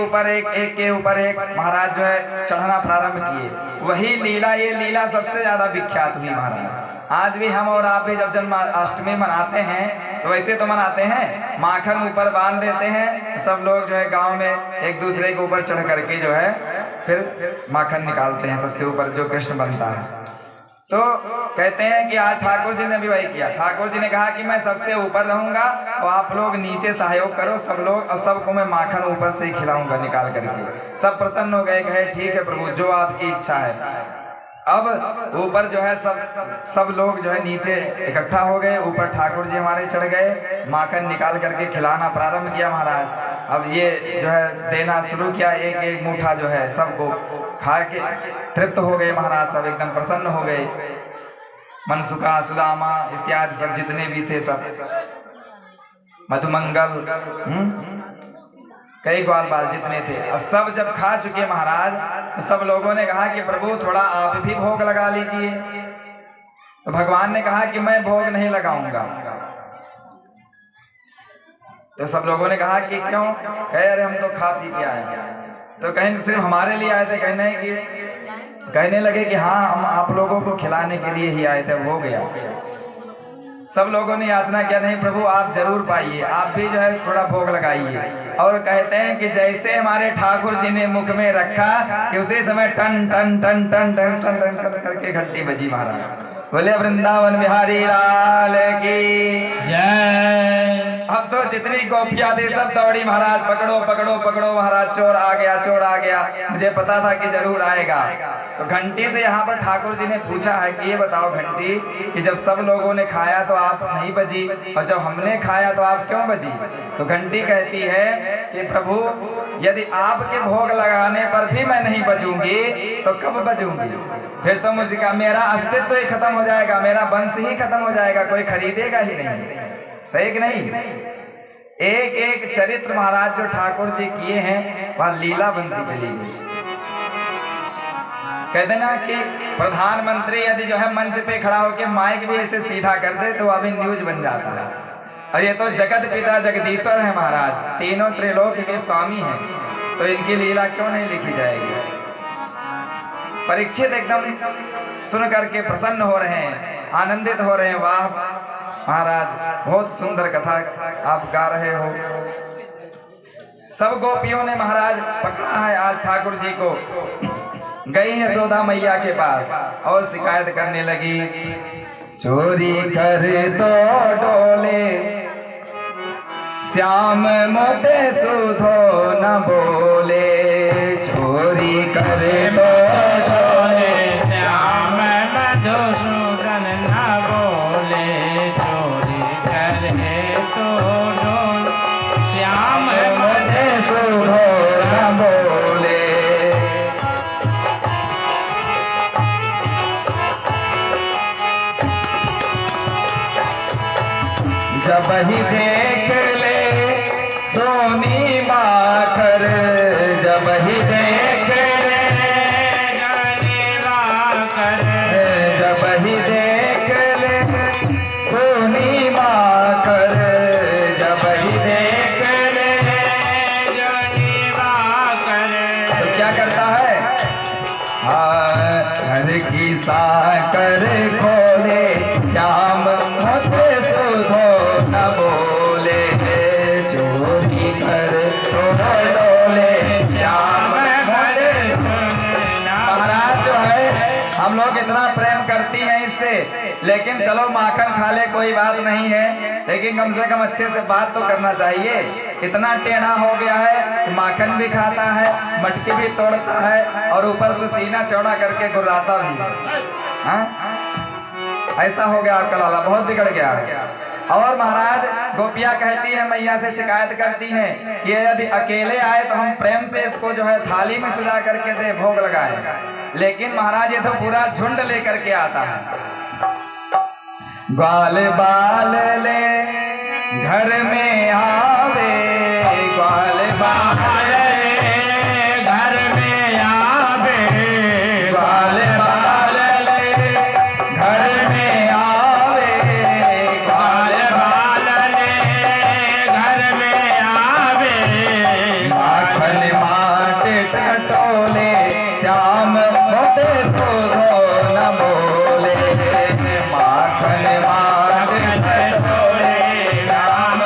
ऊपर एक महाराज जो है चढ़ना प्रारंभ किए। वही लीला, ये लीला सबसे ज्यादा विख्यात हुई महाराज। आज भी हम और आप भी जब जन्माष्टमी मनाते हैं तो वैसे तो मनाते हैं, माखन ऊपर बांध देते हैं, सब लोग जो है गांव में एक दूसरे के ऊपर चढ़ करके जो है फिर माखन निकालते हैं सबसे ऊपर जो कृष्ण बनता है। तो कहते हैं कि आज ठाकुर जी ने भी वही किया। ठाकुर जी ने कहा कि मैं सबसे ऊपर रहूंगा और आप लोग नीचे सहयोग करो सब लोग, और सबको मैं माखन ऊपर से ही खिलाऊंगा निकाल करके। सब प्रसन्न हो गए, कहे ठीक है प्रभु जो आपकी इच्छा है। अब ऊपर जो है सब लोग जो है नीचे इकट्ठा हो गए, ऊपर ठाकुर जी हमारे चढ़ गए, माखन निकाल करके खिलाना प्रारंभ किया महाराज। अब ये जो है देना शुरू किया, एक एक मुठा जो है सबको खा के तृप्त हो गए महाराज, सब एकदम प्रसन्न हो गए। मनसुखा, सुदामा इत्यादि सब जितने भी थे सब, मधुमंगल कई ग्वाल बाल जितने थे, अब सब जब खा चुके महाराज, तो सब लोगों ने कहा कि प्रभु थोड़ा आप भी भोग लगा लीजिए। तो भगवान ने कहा कि मैं भोग नहीं लगाऊंगा। तो सब लोगों ने कहा कि क्यों? अरे हम तो खा पी के आए। तो कहीं सिर्फ हमारे लिए आए थे? कहने लगे कि हाँ हम आप लोगों को खिलाने के लिए ही आए थे, हो गया। सब लोगों ने याचना किया, नहीं प्रभु आप जरूर पाइए, आप भी जो है थोड़ा भोग लगाइए। और कहते हैं कि जैसे हमारे ठाकुर जी ने मुख में रखा कि उसी समय टन टन टन टन टन टन टन टन करके घंटी बजी महाराज। बोले वृंदावन बिहारी लाल की जय। अब तो जितनी गोपियां थी सब दौड़ी महाराज, पकड़ो पकड़ो पकड़ो महाराज, चोर आ गया चोर आ गया। मुझे पता था कि जरूर आएगा। तो घंटी से यहाँ पर ठाकुर जी ने पूछा है कि ये बताओ घंटी कि जब सब लोगों ने खाया तो आप नहीं बजी, और जब हमने खाया तो आप क्यों बजी? तो घंटी कहती है कि प्रभु यदि आपके भोग लगाने पर भी मैं नहीं बजूंगी तो कब बजूंगी? फिर तो मुझे मेरा अस्तित्व ही खत्म हो जाएगा, मेरा वंश ही खत्म हो जाएगा, कोई खरीदेगा ही नहीं। सही कि नहीं? एक एक चरित्र महाराज जो ठाकुर जी किए हैं वह लीला बनती चली गई। कहते ना कि प्रधानमंत्री यदि जो है मंच पे खड़ा होकर माइक भी ऐसे सीधा कर दे तो अभी न्यूज बन जाता है। और ये तो जगत पिता जगदीश्वर है महाराज, तीनों त्रिलोक के स्वामी हैं, तो इनकी लीला क्यों नहीं लिखी जाएगी? परीक्षित एकदम सुन करके प्रसन्न हो रहे हैं, आनंदित हो रहे हैं। वाह महाराज बहुत सुंदर कथा आप गा रहे हो। सब गोपियों ने महाराज पकड़ा है आज ठाकुर जी को। गई है यशोदा मैया के पास और शिकायत करने लगी, चोरी कर दो डोले श्याम मोते सुधो न बोले, चोरी कर दो सोने श्याम मधुसूदन न बोले, चोरी करे तो डोल श्याम मोते सुधो न बोले। जब ही देख ले सोनी माखर, जब ही देख ले जाने वाकर, जब ही देख ले सोनी माखर, जब ही देख ले जाने वाकर। तो क्या करता है? घर की साकर खोले श्याम मोते सुधो न बोले, चोरी कर डोले श्याम मोते। महाराज जो है हम लोग इतना प्रेम करती हैं इससे, लेकिन चलो माखन खा ले कोई बात नहीं है, लेकिन कम से कम अच्छे से बात तो करना चाहिए। इतना टेढ़ा हो गया है कि माखन भी खाता है, मटकी भी तोड़ता है और ऊपर से सीना चौड़ा करके गुर्राता भी है। हाँ? ऐसा हो गया आपका लाला, बहुत बिगड़ गया है। और महाराज गोपियां कहती है मैया से शिकायत करती हैं कि यदि अकेले आए तो हम प्रेम से इसको जो है थाली में सजा करके दे, भोग लगाए, लेकिन महाराज ये तो पूरा झुंड लेकर के आता है। ग्वाल बाल ले घर में आवे, ग्वाल बाल घर में आवे, ग्वाल बाल ले घर में आवे, बाल बाल घर में आवे, माखन माट टटोले श्याम मोते सुधो न बोले, माखन माट टटोले श्याम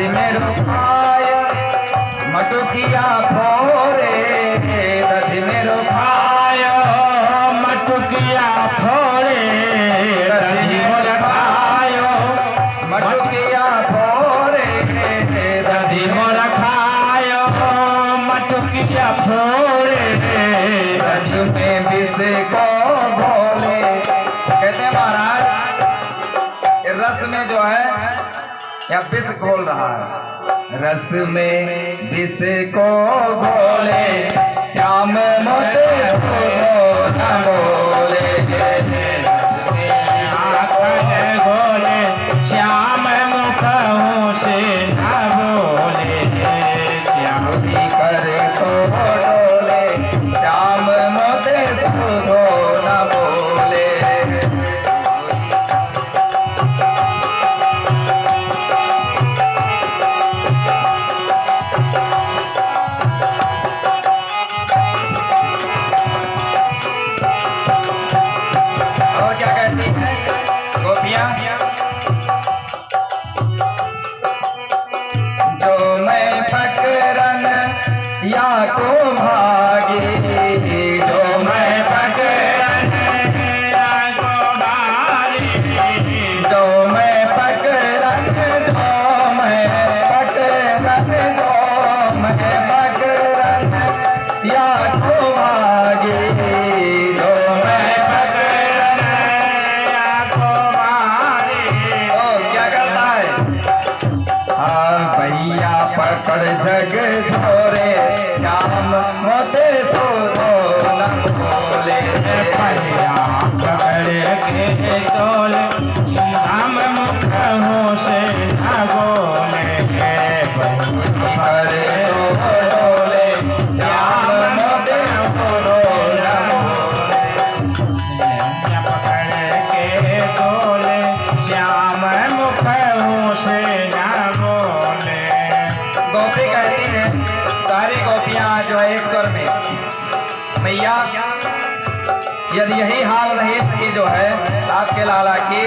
दधि में रुखाय मटुकिया फोरे, दधि में रुखाय मटुकिया फोड़े दधि मोर खायो, मटुकिया फोरे, दधि मोर खायो मटुकिया फोड़े, दधि में विष को घोले। कहते हैं महाराज ये रस में जो है या विष घोल रहा है, रस में विष को घोले, श्याम मोते न बोले, आखन गोले श्याम मुख से न बोले, श्याम कर तो डोले, श्याम मोते न बोले। और क्या कहती है गोपियां, जो मैं पकड़न या को भागी, जो मैं पकड़न को भारी, जो मैं पकड़न, जो मैं पकड़न, जो मैं पकड़न या को भागी, जो मैं पकड़न को भारी, तो क्या करता है? हाँ भैया पकड़ जग छोरे, श्याम मोते सो न बोले, भैया पकड़ के तोल श्याम मुख से न बोले, हरे तो डोले, श्याम मोते सो न बोले। पकड़ के तोल श्याम मुख से न बोले। गोपी कहती है, सारी गोपियां जो है एक स्वर में, मैया यदि यही हाल रही की जो है आपके लाला की,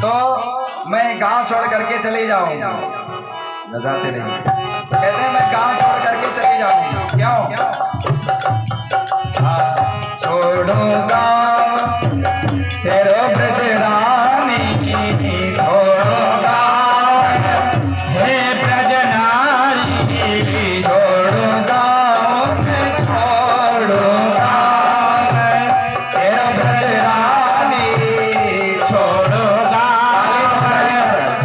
तो मैं गांव छोड़ करके चली जाऊंगा। लजाते नहीं, कहते हैं मैं गांव छोड़ करके चली जाऊंगा। क्यों? हाँ, छोड़ूंगा तेरो ब्रजरानी की, छोड़ूंगा हे ब्रजनारी छोड़ूंगा, छोड़ूंगा तेरा ब्रजरानी, छोड़ोगा,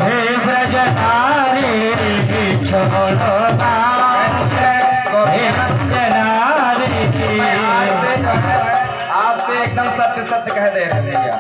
हे ब्रजनारी छोड़ोगा, हे ब्रजनारी। आपसे एकदम सत्य सत्य कह दे रहे हैं।